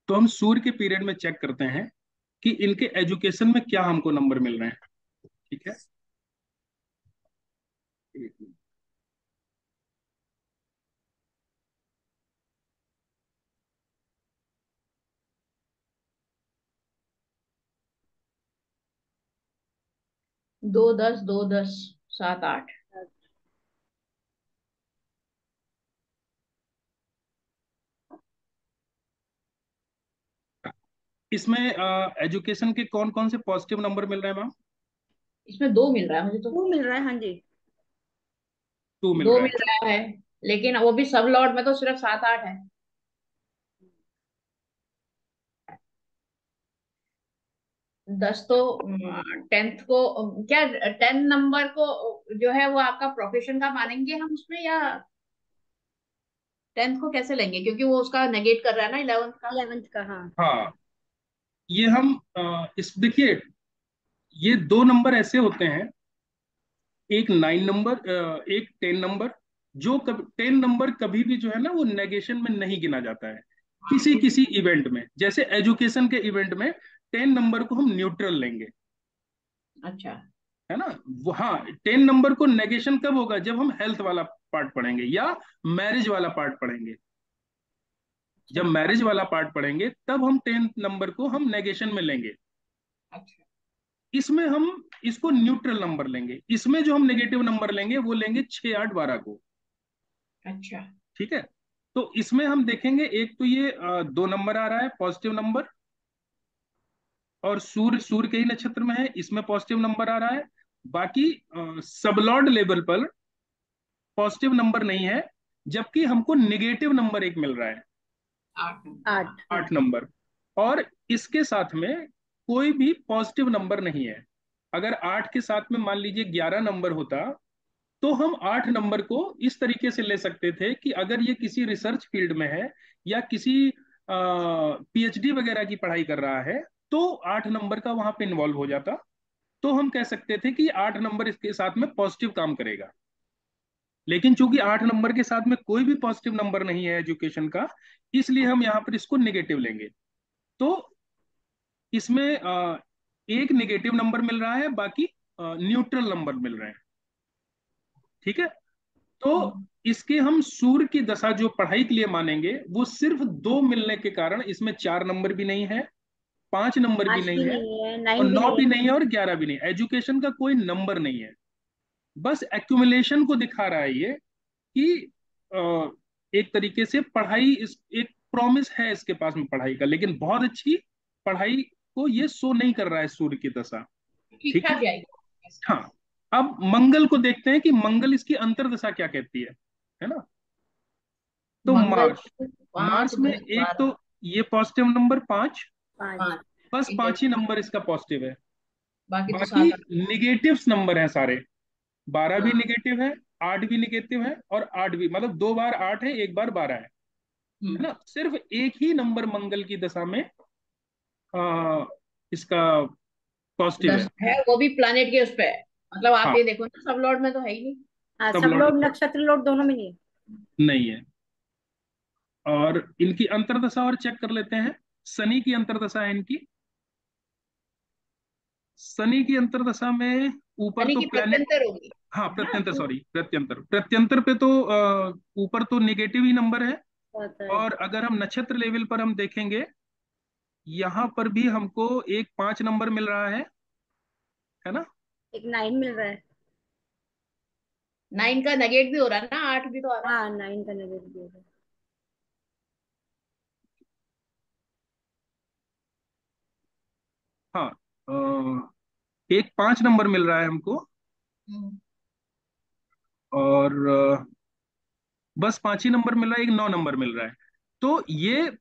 तो हम सूर्य के पीरियड में चेक करते हैं कि इनके एजुकेशन में क्या हमको नंबर मिल रहे हैं। ठीक है, एक मिनट। 2 10 2 10 7 8। इसमें एजुकेशन के कौन कौन से पॉजिटिव नंबर मिल रहे हैं मैम? इसमें 2 मिल रहा है मुझे तो। वो मिल रहा है, हाँ जी। 2 मिल 2 रहा है। मिल रहा है, लेकिन वो भी सब लॉट में तो सिर्फ 7 8 है। 10 तो 10th को क्या 10 नंबर को जो है वो आपका प्रोफेशन का मानेंगे हम उसमें, या 10th को कैसे लेंगे, क्योंकि वो उसका नेगेट कर रहा है ना 11th का। 11th का, हाँ। हाँ, ये हम इस देखिए, ये दो नंबर ऐसे होते हैं, एक 9 नंबर, एक 10 नंबर। जो 10 नंबर कभी भी जो है ना वो नेगेशन में नहीं गिना जाता है। किसी किसी इवेंट में, जैसे एजुकेशन के इवेंट में 10 नंबर को हम न्यूट्रल लेंगे, अच्छा। है ना। वो हाँ, 10 नंबर को नेगेशन कब होगा, जब हम हेल्थ वाला पार्ट पढ़ेंगे या मैरिज वाला पार्ट पढ़ेंगे। अच्छा। जब मैरिज वाला पार्ट पढ़ेंगे तब हम 10 नंबर को हम नेगेशन में लेंगे। अच्छा। इसमें हम इसको न्यूट्रल नंबर लेंगे। इसमें जो हम नेगेटिव नंबर लेंगे वो लेंगे 6 8 12 को। अच्छा। ठीक है, तो इसमें हम देखेंगे, एक तो ये 2 नंबर आ रहा है पॉजिटिव नंबर, और सूर्य सूर्य के ही नक्षत्र में है, इसमें पॉजिटिव नंबर आ रहा है। बाकी सबलॉर्ड लेवल पर पॉजिटिव नंबर नहीं है, जबकि हमको निगेटिव नंबर एक मिल रहा है, 8 हाँ। 8, हाँ। 8 नंबर। और इसके साथ में कोई भी पॉजिटिव नंबर नहीं है। अगर 8 के साथ में मान लीजिए 11 नंबर होता, तो हम 8 नंबर को इस तरीके से ले सकते थे कि अगर ये किसी रिसर्च फील्ड में है या किसी पीएचडी वगैरह की पढ़ाई कर रहा है, तो 8 नंबर का वहां पे इन्वॉल्व हो जाता। तो हम कह सकते थे कि 8 नंबर इसके साथ में पॉजिटिव काम करेगा। लेकिन चूंकि 8 नंबर के साथ में कोई भी पॉजिटिव नंबर नहीं है एजुकेशन का, इसलिए हम यहाँ पर इसको निगेटिव लेंगे। तो इसमें एक निगेटिव नंबर मिल रहा है, बाकी न्यूट्रल नंबर मिल रहे हैं। ठीक है, तो हम्म। इसके हम सूर्य की दशा जो पढ़ाई के लिए मानेंगे, वो सिर्फ 2 मिलने के कारण इसमें 4 नंबर भी नहीं है, 5 नंबर भी 5 नहीं भी है, नहीं है, और 9 भी 9 नहीं भी है। नहीं है, और 11 भी नहीं है। एजुकेशन का कोई नंबर नहीं है। बस एक्यूमुलेशन को दिखा रहा है ये कि एक तरीके से पढ़ाई, इस एक प्रॉमिस है इसके पास में पढ़ाई का, लेकिन बहुत अच्छी पढ़ाई को ये शो नहीं कर रहा है सूर्य की दशा। ठीक ठीक है, ठाक जाएगी ऐसा। हाँ। अब मंगल को देखते हैं कि मंगल इसकी अंतर्दशा क्या कहती है ना। तो मंगल मार्स, 5 मार्स में 10 एक 12 तो ये पॉजिटिव नंबर 5, 5। 5। बस ठीक है। 5 ही नंबर इसका पॉजिटिव है। बाकी तो बाकी 7 8। निगेटिव्स नंबर हैं सारे। 12 भी हाँ। निगेटिव है, 8 भी निगेटिव है, और 8 भी, मतलब 2 बार 8 है, 1 बार 12 है हम्म। ना। सिर्फ एक ही नंबर मंगल की दशा में आ, इसका पॉजिटिव 10 है। है, वो भी प्लानिट के उस पे है। मतलब आप हाँ, ये देखो ना, सब लॉर्ड में तो है ही नहीं। हाँ, सब सब लॉर्ड लोग नक्षत्र लोग दोनों में नहीं है। नहीं है। और इनकी अंतर्दशा और चेक कर लेते हैं। शनि की अंतर्दशा है इनकी। शनि की अंतर्दशा में ऊपर शनि तो की प्लेनेट, प्रत्यंतर होगी, हाँ है ना प्रत्यंतर, तो। सॉरी प्रत्यंतर, प्रत्यंतर पे तो ऊपर तो निगेटिव ही नंबर है। होता है। और अगर हम नक्षत्र लेवल पर हम देखेंगे, यहाँ पर भी हमको एक 5 नंबर मिल रहा है ना। एक 9 मिल रहा है। 9 का नेगेट भी हो रहा है ना, 8 भी तो आ रहा है। हाँ, 9 का नजर भी है। हाँ, एक 5 नंबर मिल रहा है हमको। हम्म। और बस 5 ही नंबर मिल रहा है, एक 9 नंबर मिल रहा है। तो ये सर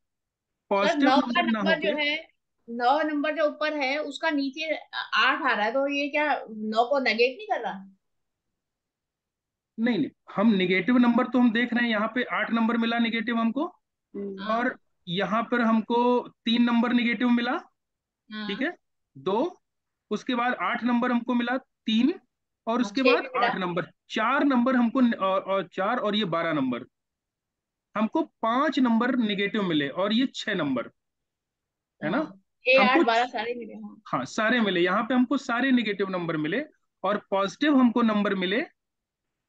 पॉजिटिव 9 का नंबर ना नंबर जो होके, है, 9 नंबर जो ऊपर है उसका नीचे 8 आ रहा है, तो ये क्या 9 को नेगेट नहीं कर रहा? नहीं नहीं, हम निगेटिव नंबर तो हम देख रहे हैं, यहाँ पे 8 नंबर मिला निगेटिव हमको। हम्म। हाँ। और यहाँ पर हमको 3 नंबर निगेटिव मिला। ठीक हाँ। है, दो। उसके बाद 8 नंबर हमको मिला, 3। और हाँ, उसके 6 बाद भी मिला। 8 नंबर, 4 नंबर हमको, और 4, और ये 12 नंबर, हमको 5 नंबर निगेटिव मिले, और ये 6 नंबर। है ना। हाँ, 6 8 हमको 12 सारे मिले, हाँ। हाँ सारे मिले, यहाँ पे हमको सारे निगेटिव नंबर मिले, और पॉजिटिव हमको नंबर मिले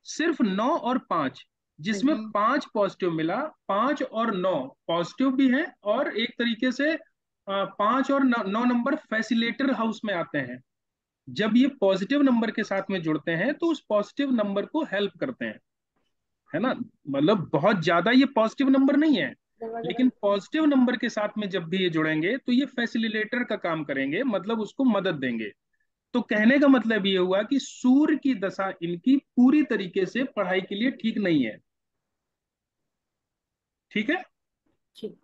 सिर्फ 9 और 5, जिसमें हम्म 5 पॉजिटिव मिला। 5 और 9 पॉजिटिव भी है, और एक तरीके से 5 और 9 नंबर फैसिलेटर हाउस में आते हैं। जब ये पॉजिटिव नंबर के साथ में जुड़ते हैं तो उस पॉजिटिव नंबर को हेल्प करते हैं, है ना। मतलब बहुत ज्यादा ये पॉजिटिव नंबर नहीं है, दरवाजा लेकिन बंद करो। पॉजिटिव नंबर के साथ में जब भी ये जुड़ेंगे तो ये फैसिलिटेटर का काम करेंगे, मतलब उसको मदद देंगे। तो कहने का मतलब ये हुआ कि सूर्य की दशा इनकी पूरी तरीके से पढ़ाई के लिए ठीक नहीं है। ठीक है। ठीक।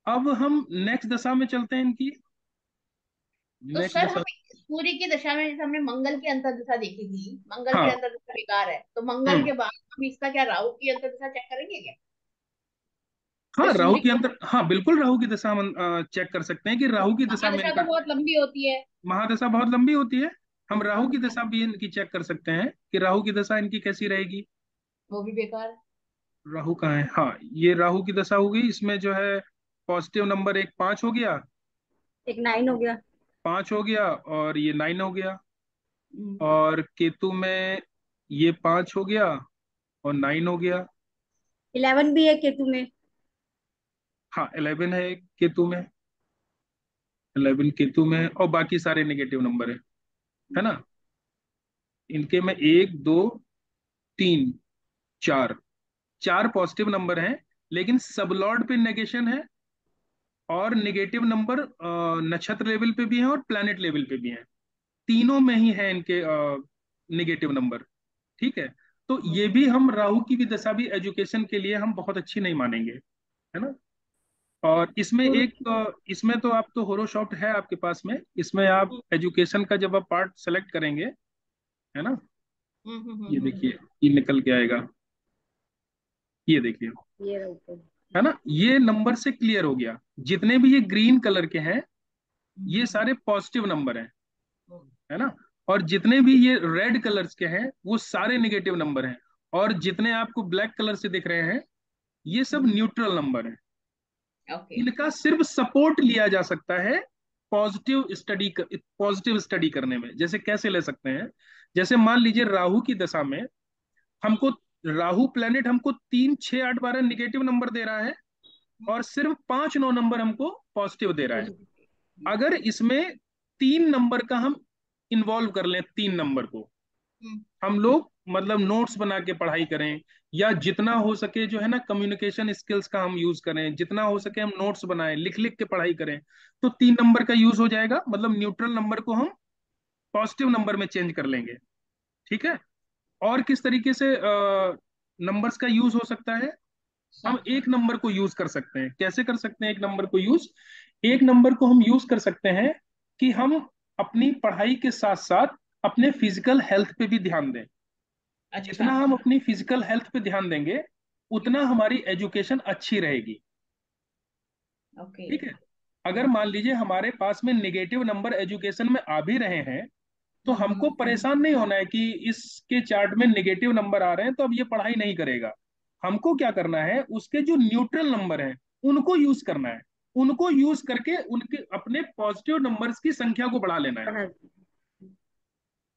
अब हम नेक्स्ट दशा में चलते हैं इनकी। तो नेक्स्ट सर, दशा। हम सूर्य की दशा में जैसे हमने मंगल की अंतर्दशा देखी थी, मंगल की हाँ। अंतर्दशा बेकार है, तो मंगल हम्म। के बाद हम इसका क्या राहु की अंतर्दशा चेक करेंगे क्या? जो हाँ राहु सूर्य की की अंतर, हाँ बिल्कुल राहु की दशा हम चेक कर सकते हैं कि राहु की दशा में महादशा इनका। तो बहुत लंबी होती है। महादशा बहुत लंबी होती है। हम राहु हम की दशा भी इनकी चेक कर सकते हैं कि राहु की दशा इनकी कैसी रहेगी। वो भी बेकार है। राहु कहाँ है, हाँ ये राहु की दशा होगी, इसमें जो है पॉजिटिव नंबर एक 5 हो गया। एक 9 हो गया। 5 हो गया, और ये 9 हो गया। हम्म, और केतु में ये 5 हो गया और 9 हो गया। 11 भी है केतु में। हाँ 11 है केतु में। 11 केतु में, और बाकी सारे नेगेटिव नंबर है ना। इनके में 1 2 3 4, 4 पॉजिटिव नंबर हैं, लेकिन सबलॉर्ड पे नेगेशन है, और नेगेटिव नंबर नक्षत्र लेवल पे भी है और प्लैनेट लेवल पे भी है। तीनों में ही है इनके नेगेटिव नंबर। ठीक है। तो ये भी हम राहु की भी दशा भी एजुकेशन के लिए हम बहुत अच्छी नहीं मानेंगे, है ना। और इसमें गुरु एक की। इसमें तो आप तो होरोशॉप्ट है आपके पास में, इसमें आप एजुकेशन का जब आप पार्ट सेलेक्ट करेंगे, है ना। हम्म हम्म ये हम्म हम्म, देखिए, ये निकल के आएगा, ये देखिए, ये रहा ऊपर। है ना। ये नंबर से क्लियर हो गया, जितने भी ये ग्रीन कलर के हैं ये हम्म, सारे पॉजिटिव नंबर हैं, हम्म, है ना। और जितने भी ये रेड कलर्स के हैं वो सारे नेगेटिव नंबर हैं, और जितने आपको ब्लैक कलर से दिख रहे हैं ये सब हम्म, न्यूट्रल नंबर हैं। ओके। इनका सिर्फ सपोर्ट लिया जा सकता है पॉजिटिव स्टडी करने में। जैसे कैसे ले सकते हैं, जैसे मान लीजिए राहु की दशा में हमको राहु प्लेनेट हमको 3 6 8 12 निगेटिव नंबर दे रहा है, और सिर्फ 5 9 नंबर हमको पॉजिटिव दे रहा है। अगर इसमें 3 नंबर का हम इन्वॉल्व कर लें, 3 नंबर को हम्म, हम लोग मतलब नोट्स बना के पढ़ाई करें, या जितना हो सके जो है ना कम्युनिकेशन स्किल्स का हम यूज करें, जितना हो सके हम नोट्स बनाएं, लिख लिख के पढ़ाई करें, तो 3 नंबर का यूज हो जाएगा, मतलब न्यूट्रल नंबर को हम पॉजिटिव नंबर में चेंज कर लेंगे। ठीक है। और किस तरीके से नंबर्स का यूज हो सकता है, हम हाँ एक नंबर को यूज कर सकते हैं। कैसे कर सकते हैं एक नंबर को यूज, एक नंबर को हम यूज कर सकते हैं कि हम अपनी पढ़ाई के साथ साथ अपने फिजिकल हेल्थ पे भी ध्यान दें। अच्छा। जितना हम अपनी फिजिकल हेल्थ पे ध्यान देंगे उतना हमारी एजुकेशन अच्छी रहेगी। ओके। ठीक है। अगर मान लीजिए हमारे पास में नेगेटिव नंबर एजुकेशन में आ भी रहे हैं, तो हमको परेशान नहीं होना है कि इसके चार्ट में नेगेटिव नंबर आ रहे हैं तो अब ये पढ़ाई नहीं करेगा। हमको क्या करना है, उसके जो न्यूट्रल नंबर हैं उनको यूज करना है, उनको यूज करके उनके अपने पॉजिटिव नंबर्स की संख्या को बढ़ा लेना है। पढ़ा।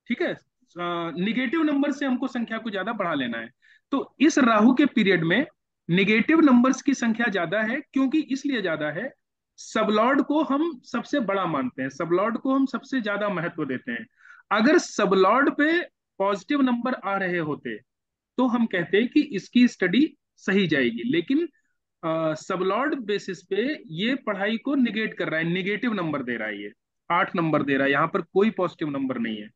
ठीक है। निगेटिव नंबर से हमको संख्या को ज्यादा बढ़ा लेना है। तो इस राहु के पीरियड में निगेटिव नंबर्स की संख्या ज्यादा है, क्योंकि इसलिए ज्यादा है, सबलॉर्ड को हम सबसे बड़ा मानते हैं, सबलॉर्ड को हम सबसे ज्यादा महत्व देते हैं। अगर सबलॉर्ड पे पॉजिटिव नंबर आ रहे होते तो हम कहते हैं कि इसकी स्टडी सही जाएगी, लेकिन सबलॉर्ड बेसिस पे ये पढ़ाई को निगेट कर रहा है, निगेटिव नंबर दे रहा है, ये 8 नंबर दे रहा है, यहाँ पर कोई पॉजिटिव नंबर नहीं है।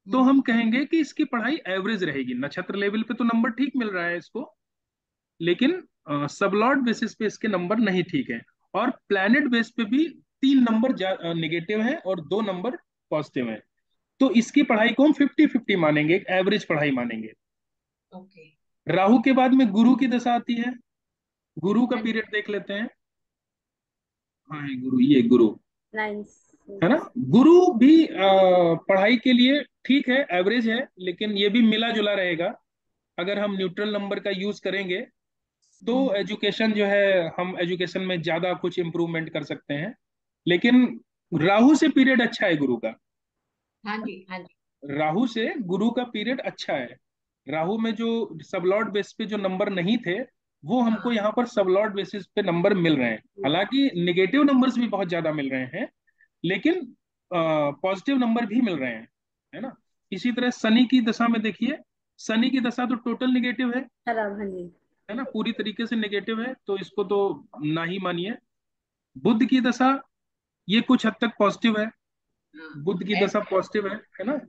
तो हम कहेंगे कि इसकी पढ़ाई एवरेज रहेगी। नक्षत्र लेवल पे तो नंबर ठीक मिल रहा है इसको, लेकिन सबलॉर्ड बेसिस पे इसके नंबर नहीं ठीक है। और प्लैनेट बेस पे भी 3 नंबर निगेटिव है और 2 नंबर पॉजिटिव है। तो इसकी पढ़ाई को हम 50-50 मानेंगे, एक एवरेज पढ़ाई मानेंगे। ओके। राहु के बाद में गुरु की दशा आती है, गुरु का पीरियड देख लेते हैं। हाँ है गुरु, ये गुरु, 9। है ना। गुरु भी पढ़ाई के लिए ठीक है, एवरेज है, लेकिन ये भी मिला जुला रहेगा। अगर हम न्यूट्रल नंबर का यूज करेंगे तो एजुकेशन जो है, हम एजुकेशन में ज्यादा कुछ इम्प्रूवमेंट कर सकते हैं। लेकिन राहु से पीरियड अच्छा है गुरु का। हाँ जी, हाँ जी। राहु से गुरु का पीरियड अच्छा है। राहु में जो सबलॉर्ड बेसिस पे जो नंबर नहीं थे, वो हमको हाँ, यहाँ पर सबलॉर्ड बेसिस पे नंबर मिल रहे हैं। हालांकि निगेटिव नंबर्स भी बहुत ज्यादा मिल रहे हैं, लेकिन पॉजिटिव नंबर भी मिल रहे हैं, है ना। इसी तरह शनि की दशा में देखिए, शनि की दशा तो टोटल निगेटिव खराब, हाँ जी। है ना, पूरी तरीके से निगेटिव है, तो इसको तो ना ही मानिए। बुध की दशा, ये कुछ हद तक पॉजिटिव है। हाँ। बुध की दशा ऐसे पॉजिटिव है ना।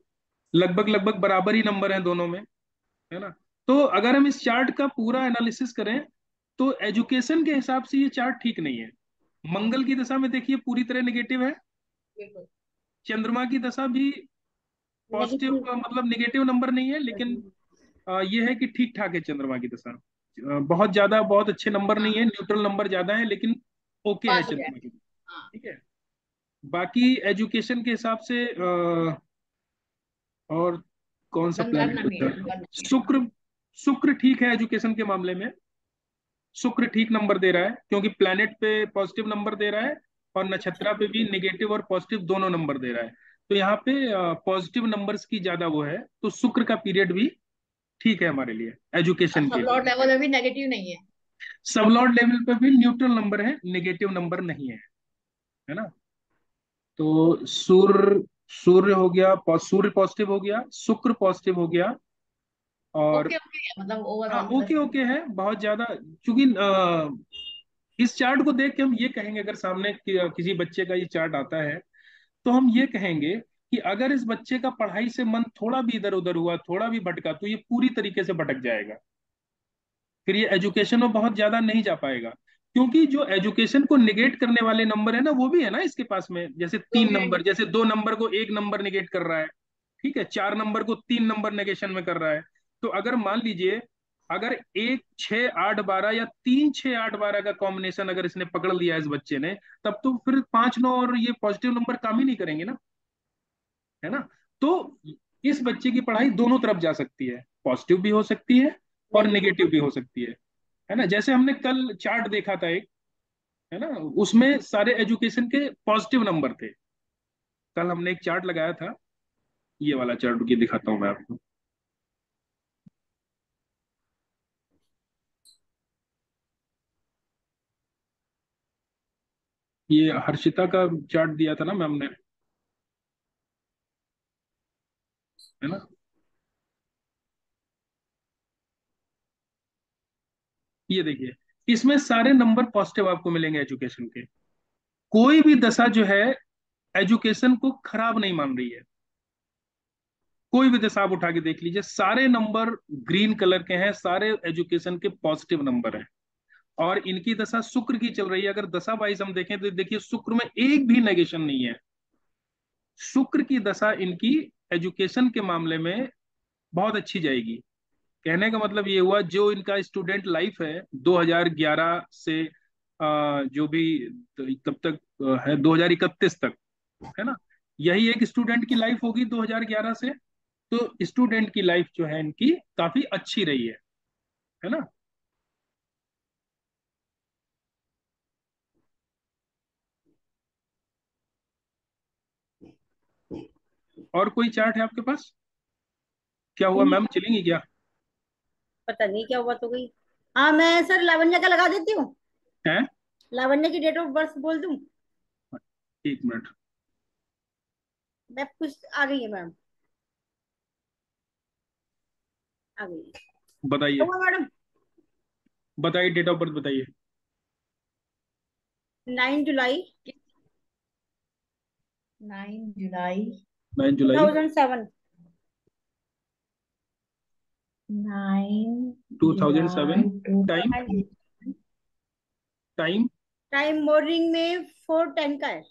लगभग लगभग बराबर ही नंबर है दोनों में, है ना। तो अगर हम इस चार्ट का पूरा एनालिसिस करें, तो एजुकेशन के हिसाब से ये चार्ट ठीक नहीं है। मंगल की दशा में देखिए पूरी तरह निगेटिव है। बिल्कुल। चंद्रमा की दशा भी पॉजिटिव, नेगेटिव। मतलब निगेटिव नंबर नहीं है, लेकिन ये है कि ठीक ठाक है चंद्रमा की दशा। बहुत ज्यादा बहुत अच्छे नंबर नहीं है, हाँ, न्यूट्रल नंबर ज्यादा है, लेकिन ओके है पास हो जाए। चंद्रमा की। हाँ। ठीक है। बाकी एजुकेशन के हिसाब से और कौन सा गंगा प्लेनेट नमी बचा है, है? गंगा नमी है। शुक्र। शुक्र ठीक है एजुकेशन के मामले में। शुक्र ठीक नंबर दे रहा है, क्योंकि प्लेनेट पे पॉजिटिव नंबर दे रहा है, और नक्षत्रा पे भी निगेटिव और पॉजिटिव दोनों नंबर दे रहा है। तो यहाँ पे पॉजिटिव नंबर्स की ज्यादा वो है, तो शुक्र का पीरियड भी ठीक है हमारे लिए और एजुकेशन के सब लिए। लॉर्ड लेवल में भी नेगेटिव नहीं है। सबलॉर्ड लेवल पे भी न्यूट्रल नंबर है, निगेटिव नंबर नहीं है ना। तो सूर्य, सूर्य हो गया, सूर्य पॉजिटिव हो गया, शुक्र पॉजिटिव हो गया, और ओके, ओके है, मतलब हाँ ओवरऑल ओके प्लस। ओके है बहुत ज्यादा। क्योंकि इस चार्ट को देख के हम ये कहेंगे, अगर सामने किसी बच्चे का ये चार्ट आता है, तो हम ये कहेंगे कि अगर इस बच्चे का पढ़ाई से मन थोड़ा भी इधर उधर हुआ, थोड़ा भी भटका, तो ये पूरी तरीके से भटक जाएगा। फिर ये एजुकेशन में बहुत ज्यादा नहीं जा पाएगा। क्योंकि जो एजुकेशन को निगेट करने वाले नंबर है ना, वो भी है ना इसके पास में, जैसे वो तीन भी नंबर, है। जैसे दो नंबर को एक नंबर निगेट कर रहा है। ठीक है, चार नंबर को तीन नंबर नेगेशन में कर रहा है। तो अगर मान लीजिए, अगर एक छः आठ बारह या तीन छः आठ बारह का कॉम्बिनेशन अगर इसने पकड़ लिया इस बच्चे ने, तब तो फिर पांच नौ और ये पॉजिटिव नंबर काम ही नहीं करेंगे ना, है ना। तो इस बच्चे की पढ़ाई दोनों तरफ जा सकती है, पॉजिटिव भी हो सकती है और नेगेटिव। नेगेटिव भी हो सकती है ना। जैसे हमने कल चार्ट देखा था एक, है ना, उसमें सारे एजुकेशन के पॉजिटिव नंबर थे। कल हमने एक चार्ट लगाया था, ये वाला चार्ट रुकिए दिखाता हूँ मैं आपको। ये हर्षिता का चार्ट दिया था ना मैम ने, है ना। ये देखिए, इसमें सारे नंबर पॉजिटिव आपको मिलेंगे एजुकेशन के। कोई भी दशा जो है एजुकेशन को खराब नहीं मान रही है। कोई भी दशा आप उठा के देख लीजिए, सारे नंबर ग्रीन कलर के हैं, सारे एजुकेशन के पॉजिटिव नंबर हैं। और इनकी दशा शुक्र की चल रही है। अगर दशा वाइज हम देखें, तो देखिए शुक्र में एक भी नेगेशन नहीं है। शुक्र की दशा इनकी एजुकेशन के मामले में बहुत अच्छी जाएगी। कहने का मतलब ये हुआ, जो इनका स्टूडेंट लाइफ है 2011 से जो भी तब तक है 2031 तक, है ना, यही एक स्टूडेंट की लाइफ होगी 2011 से। तो स्टूडेंट की लाइफ जो है इनकी काफी अच्छी रही है ना। और कोई चार्ट है आपके पास? क्या हुआ मैम, चलेंगी क्या? पता नहीं क्या हुआ तो गई। हाँ, मैं सर लावण्य का लगा देती हूँ। है, लावण्य की डेट ऑफ बर्थ बोल दूं? एक मिनट। मैं कुछ आ गई है मैम। आ गई है। क्या बताइए, हुआ मैडम? बताइए डेट ऑफ बर्थ बताइए। 9 जुलाई 9 जुलाई 9 जुलाई 2007। 9 2007। जुलाई टू टाइम, हाँ जी। टाइम टाइम मॉर्निंग में 4:10 का है।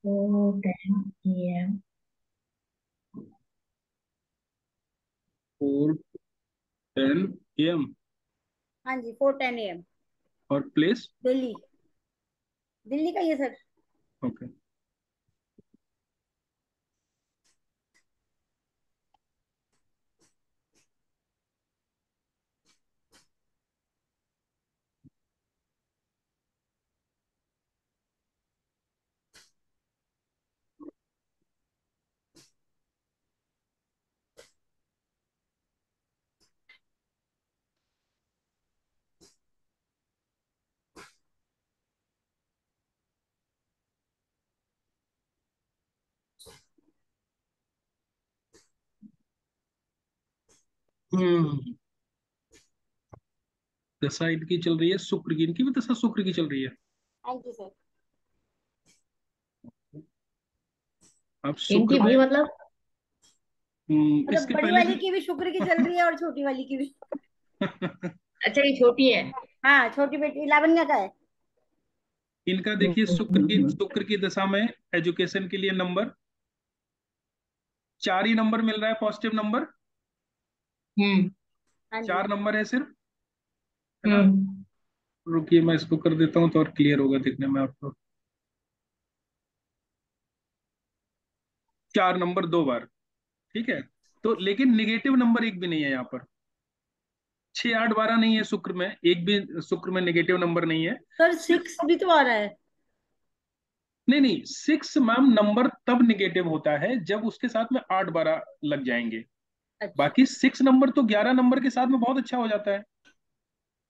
4:10 AM। 4:10 AM। हाँ जी, 4:10 AM। और प्लेस? दिल्ली। दिल्ली का ही है सर। ओके। हम्म। दशा इनकी चल रही है शुक्र की, इनकी भी दशा शुक्र की चल रही है। Thank you sir. अब शुक्र इनकी में भी मतलब। मतलब इसके बड़ी पहले वाली भी की भी शुक्र की चल रही है और छोटी वाली की भी। अच्छा, ये छोटी है। हाँ, छोटी बेटी लावण्या का है। इनका देखिए शुक्र की दशा में एजुकेशन के लिए नंबर 4 ही नंबर मिल रहा है, पॉजिटिव नंबर हम्म। हाँ जी। 4 नंबर है सिर्फ, है ना। हम्म। रुकिए मैं इसको कर देता हूँ तो और क्लियर होगा दिखने में आपको। 4 नंबर 2 बार, ठीक है। तो लेकिन निगेटिव नंबर एक भी नहीं है यहाँ पर। 6 8 12 नहीं है शुक्र में, एक भी शुक्र में निगेटिव नंबर नहीं है। सर सिर्फ 6 भी तो आ रहा है। नहीं नहीं, 6 मैम नंबर तब निगेटिव होता है जब उसके साथ में 8 12 लग जाएंगे। अच्छा। बाकी 6 नंबर तो 11 नंबर के साथ में बहुत अच्छा हो जाता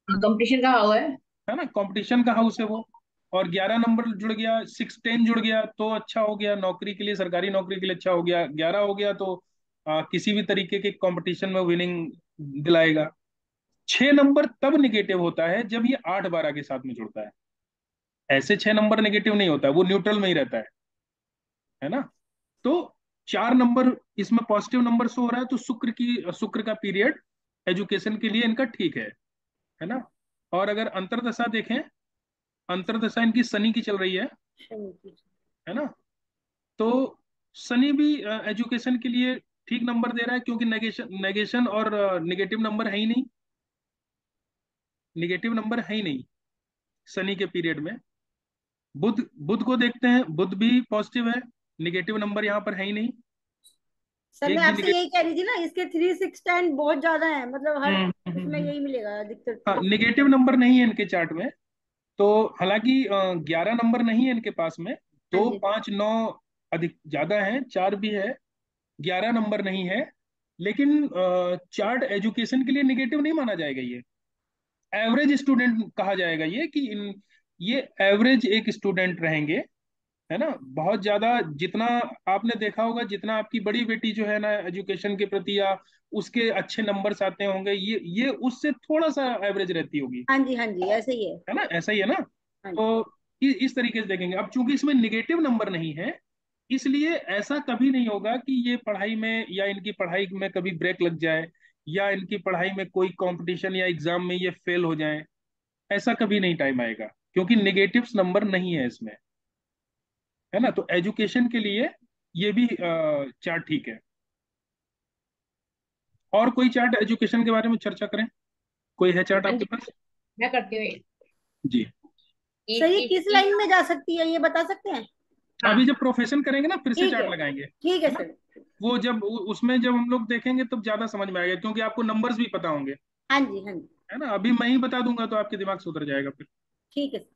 कंपटीशन का हुआ है। है ना। कंपटीशन का हाउस है वो। और 11 नंबर जुड़ गया, 6 10 जुड़ गया तो अच्छा हो गया, नौकरी के लिए, सरकारी नौकरी के लिए अच्छा हो गया। 11 हो गया तो किसी भी तरीके के कंपटीशन में विनिंग दिलाएगा। 6 नंबर तब निगेटिव होता है जब ये 8 12 के साथ में जुड़ता है। ऐसे 6 नंबर निगेटिव नहीं होता है, वो न्यूट्रल में ही रहता है ना। तो 4 नंबर इसमें पॉजिटिव नंबर शो हो रहा है, तो शुक्र का पीरियड एजुकेशन के लिए इनका ठीक है ना। और अगर अंतरदशा देखें, अंतरदशा इनकी शनि की चल रही शनि की। है ना। तो शनि भी एजुकेशन के लिए ठीक नंबर दे रहा है, क्योंकि नेगेशन नेगेशन और निगेटिव नंबर है ही नहीं। निगेटिव नंबर है ही नहीं शनि के पीरियड में। बुध बुध को देखते हैं, बुध भी पॉजिटिव है, निगेटिव नंबर यहाँ पर है ही नहीं, सर मैं एक भी आपसे निगेटिव। यही कह रही थी ना, इसके 3 6 10 बहुत ज्यादा है, मतलब हर उसमें हम्म। यही मिलेगा अधिकतर हाँ, 3 6 10। निगेटिव नंबर नहीं है इनके चार्ट में। तो हालांकि 11 नंबर नहीं है इनके पास में, हाँ दो जी। पाँच नौ अधिक ज्यादा है, 4 भी है, 11 नंबर नहीं है। लेकिन चार्ट एजुकेशन के लिए निगेटिव नहीं माना जाएगा ये। एवरेज स्टूडेंट कहा जाएगा ये, कि ये एवरेज एक स्टूडेंट रहेंगे, है ना। बहुत ज्यादा जितना आपने देखा होगा, जितना आपकी बड़ी बेटी जो है ना एजुकेशन के प्रति, या उसके अच्छे नंबर्स आते होंगे, ये उससे थोड़ा सा एवरेज रहती होगी, हाँ जी। हाँ जी, ऐसे ही है। है ना। ऐसा ही है ना। हाँ जी। तो इस तरीके से देखेंगे। अब चूंकि इसमें निगेटिव नंबर नहीं है, इसलिए ऐसा कभी नहीं होगा कि ये पढ़ाई में, या इनकी पढ़ाई में कभी ब्रेक लग जाए, या इनकी पढ़ाई में कोई कंपटीशन या एग्जाम में ये फेल हो जाए। ऐसा कभी नहीं टाइम आएगा, क्योंकि निगेटिव नंबर नहीं है इसमें, है ना। तो एजुकेशन के लिए ये भी चार्ट ठीक है। और कोई चार्ट एजुकेशन के बारे में चर्चा करें? कोई है चार्ट हाँ आपके जी, पास? मैं करती हूँ। जी। सर एक ये एक किस एक। लाइन में जा सकती है, ये बता सकते हैं? अभी हाँ। जब प्रोफेशन करेंगे ना, फिर से ठीक चार्ट है। लगाएंगे, ठीक है है ना। सर। वो जब उसमें जब हम लोग देखेंगे तब ज्यादा समझ में आएगा, क्योंकि आपको नंबर्स भी पता होंगे, हाँ जी। हाँ जी। है ना। अभी मैं ही बता दूंगा तो आपके दिमाग से उतर जाएगा फिर। ठीक है सर।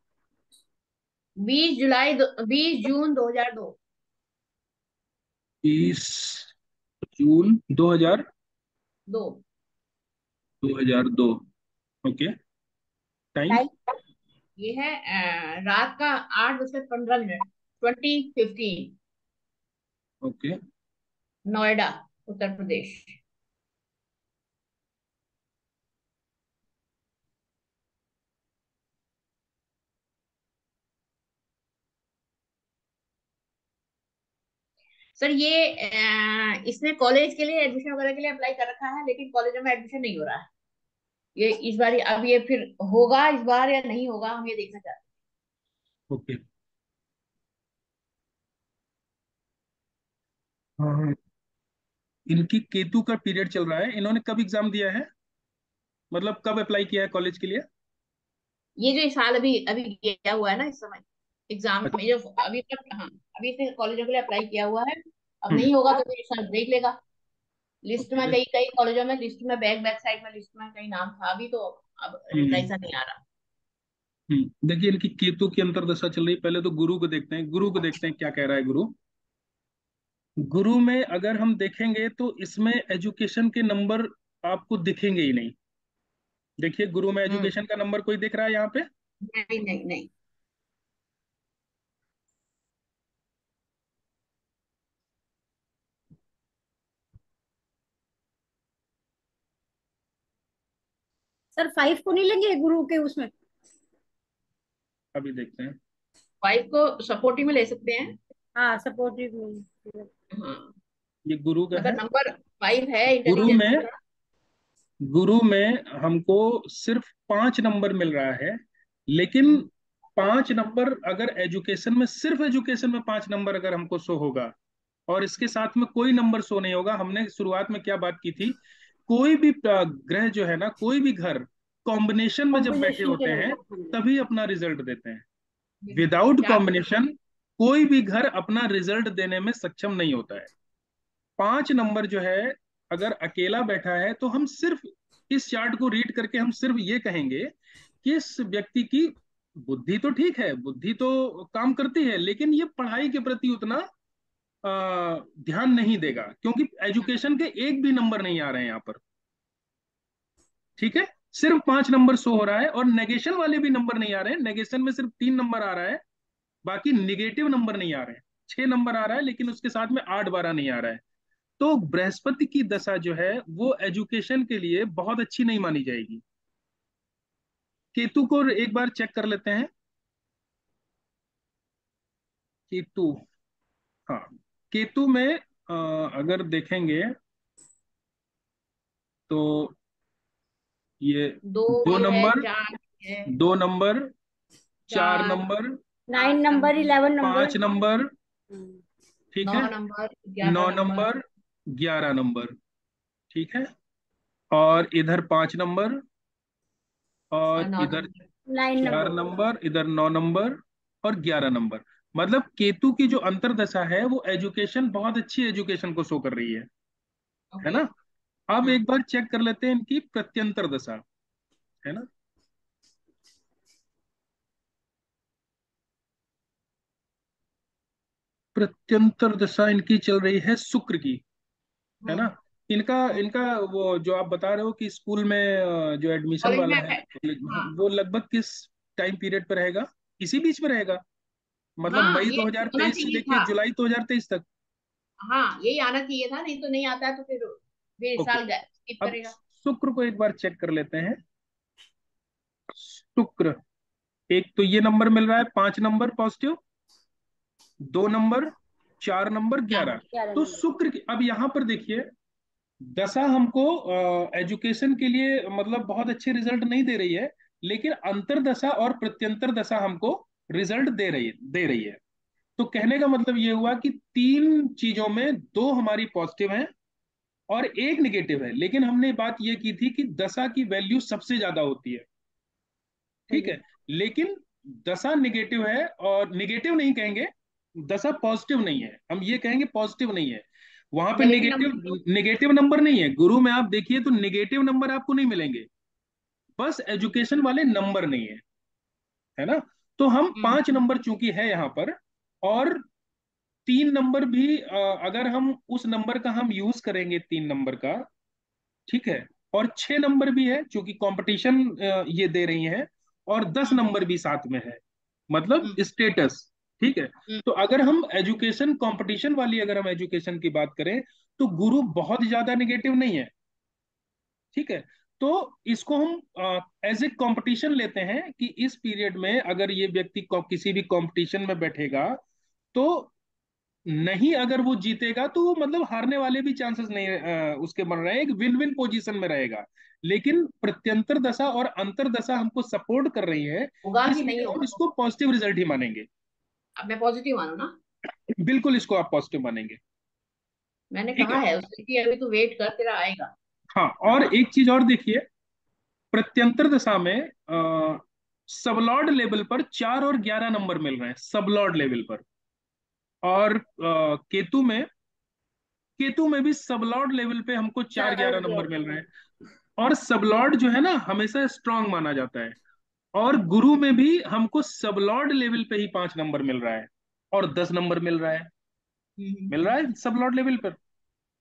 20 जून 2002। 20 जून दो। 2002। ओके। टाइम? टाइम। ये है रात का 8:15, 2015। ओके। नोएडा, उत्तर प्रदेश। सर ये इसने कॉलेज के लिए एडमिशन वगैरह के लिए अप्लाई कर रखा है, लेकिन कॉलेज में एडमिशन नहीं हो रहा है। ये इस बार, अब ये फिर होगा इस बार या नहीं होगा, हम ये देखना चाहते ओके। हाँ, इनकी केतु का पीरियड चल रहा है। इन्होंने कब एग्जाम दिया है, मतलब कब अप्लाई किया है कॉलेज के लिए? हैं। ये जो इस साल अभी अभी किया हुआ है ना, इस समय एग्जाम में जो अभी तक, हाँ, अभी इसने कॉलेजों के लिए अप्लाई किया हुआ है। अब हम्म। नहीं होगा तो फिर इस साल ब्रेक लेगा। लिस्ट में ओके। कई कई कॉलेजों में, लिस्ट में बैक बैक साइड में लिस्ट में कई नाम था भी, तो अब रिप्लाई हम्म। सा नहीं आ रहा। देखिए इनकी केतु की अंतर्दशा चल रही है। पहले तो गुरु को देखते हैं, गुरु को देखते हैं क्या कह रहा है गुरु। गुरु में अगर हम देखेंगे तो इसमें एजुकेशन के नंबर आपको दिखेंगे ही नहीं। देखिए गुरु में हम्म। एजुकेशन का नंबर कोई दिख रहा है यहाँ पे? नहीं नहीं नहीं। सर 5 को नहीं लेंगे गुरु के उसमें? अभी देखते हैं। 5 को सपोर्टिव में ले सकते हैं। हाँ सपोर्टिव में। हाँ, ये गुरु का मतलब है। नंबर 5 है गुरु इंटेलिजेंस में का। गुरु में हमको सिर्फ 5 नंबर मिल रहा है, लेकिन हम्म, 5 नंबर अगर एजुकेशन में, सिर्फ एजुकेशन में 5 नंबर अगर हमको शो होगा और इसके साथ में कोई नंबर शो नहीं होगा, हमने शुरुआत में क्या बात की थी, कोई भी ग्रह जो है ना, कोई भी घर कॉम्बिनेशन में जब बैठे कॉम्बिनेशन के होते हैं नंबर। तभी अपना रिजल्ट देते हैं। बिल्कुल। विदाउट चार। कॉम्बिनेशन कोई भी घर अपना रिजल्ट देने में सक्षम नहीं होता है। 5 नंबर जो है, अगर अकेला बैठा है तो हम सिर्फ इस चार्ट को रीड करके हम सिर्फ ये कहेंगे कि इस व्यक्ति की बुद्धि तो ठीक है, बुद्धि तो काम करती है, लेकिन ये पढ़ाई के प्रति उतना ध्यान नहीं देगा, क्योंकि एजुकेशन के एक भी नंबर नहीं आ रहे हैं यहाँ पर। ठीक है, सिर्फ 5 नंबर शो हो रहा है और नेगेशन वाले भी नंबर नहीं आ रहे हैं। नेगेशन में सिर्फ 3 नंबर आ रहा है, बाकी निगेटिव नंबर नहीं आ रहे हैं। 6 नंबर आ रहा है, लेकिन उसके साथ में 8 12 नहीं आ रहा है। तो बृहस्पति की दशा जो है वो एजुकेशन के लिए बहुत अच्छी नहीं मानी जाएगी। केतु को एक बार चेक कर लेते हैं। केतु, हाँ, केतु में अगर देखेंगे तो ये दो दो भी है, नंबर 4 भी है। 2 number, 4, number 9 8 number, number, 11 number. 5 number, हम्म, ठीक 9 है, नंबर, नौ 11 नंबर, नंबर 11 नंबर, ठीक है, और इधर 5 नंबर, और और 9 इधर नंबर। 9 चार नंबर। नंबर इधर 9 नंबर, और 11 नंबर। मतलब केतु की जो अंतर्दशा है वो एजुकेशन, बहुत अच्छी एजुकेशन को शो कर रही है ओके। ना। अब हाँ, एक बार चेक कर लेते हैं इनकी प्रत्यंतर दशा, है ना। प्रत्यंतर दशा इनकी चल रही है शुक्र की, है ना। हम्म, इनका हम्म। इनका वो जो आप बता रहे हो कि स्कूल में जो एडमिशन कॉलेज में वाला है, हाँ, वो लगभग किस टाइम पीरियड पे रहेगा? इसी बीच में रहेगा, मतलब हाँ, मई ये होना 2023 से चाहिए लेके था। जुलाई 2023 तक। हाँ, यही आना चाहिए था, नहीं तो नहीं आता है तो फिर इस ओके, साल स्किप अब करेगा। शुक्र को एक बार चेक कर लेते हैं। शुक्र, एक तो ये नंबर मिल रहा है 5 नंबर पॉजिटिव, 2 नंबर, 4 नंबर, क्या? 11। 11 तो नंबर। शुक्र की, अब यहाँ पर देखिए, दशा हमको एजुकेशन के लिए मतलब बहुत अच्छे रिजल्ट नहीं दे रही है, लेकिन अंतरदशा और प्रत्यंतर दशा हमको रिजल्ट दे रही है। तो कहने का मतलब ये हुआ कि 3 चीजों में 2 हमारी पॉजिटिव हैं और एक निगेटिव है, लेकिन हमने बात ये की थी कि दशा की वैल्यू सबसे ज्यादा होती है। ठीक है, लेकिन दशा निगेटिव है, और निगेटिव नहीं कहेंगे, दशा पॉजिटिव नहीं है, हम ये कहेंगे पॉजिटिव नहीं है। वहां पे negative negative, number. Negative number नहीं है गुरु में, आप देखिए तो निगेटिव नंबर आपको नहीं मिलेंगे, बस एजुकेशन वाले नंबर नहीं है, है ना। तो हम हम्म, 5 नंबर चूंकि है यहाँ पर, और 3 नंबर भी अगर हम उस नंबर का हम यूज करेंगे 3 नंबर का, ठीक है, और 6 नंबर भी है चूंकि कंपटीशन ये दे रही है, और दस हम्म, नंबर भी साथ में है, मतलब हम्म, स्टेटस। ठीक है, हम्म। तो अगर हम एजुकेशन कंपटीशन वाली, अगर हम एजुकेशन की बात करें, तो गुरु बहुत ज्यादा निगेटिव नहीं है। ठीक है, तो इसको हम एज ए कंपटीशन लेते हैं कि इस पीरियड में अगर ये व्यक्ति किसी भी कंपटीशन में बैठेगा, तो नहीं, अगर वो जीतेगा तो वो मतलब हारने वाले भी चांसेस नहीं उसके बन रहे हैं, एक विन विन पोजीशन में रहेगा। लेकिन प्रत्यंतर दशा और अंतर दशा हमको सपोर्ट कर रही है, होगा कि नहीं इसलिए हम होगा? इसको पॉजिटिव रिजल्ट ही मानेंगे। अब मैं पॉजिटिव मानू ना? बिल्कुल, इसको आप पॉजिटिव मानेंगे। मैंने ठीक कहा है, है उससे कि अभी तू वेट कर, तेरा आएगा। हाँ, और एक चीज और देखिए, प्रत्यंतर दशा में सबलॉर्ड लेवल पर 4 और 11 नंबर मिल रहे हैं, सबलॉर्ड लेवल पर। और केतु में भी सबलॉर्ड लेवल पे हमको चार 4 और ग्यारह नंबर 11 मिल रहे नंबर। हैं। और सबलॉर्ड जो है ना, हमेशा स्ट्रांग माना जाता है। और गुरु में भी हमको सबलॉर्ड लेवल पे ही 5 नंबर मिल रहा है, और 10 नंबर मिल रहा है सबलॉर्ड लेवल पर।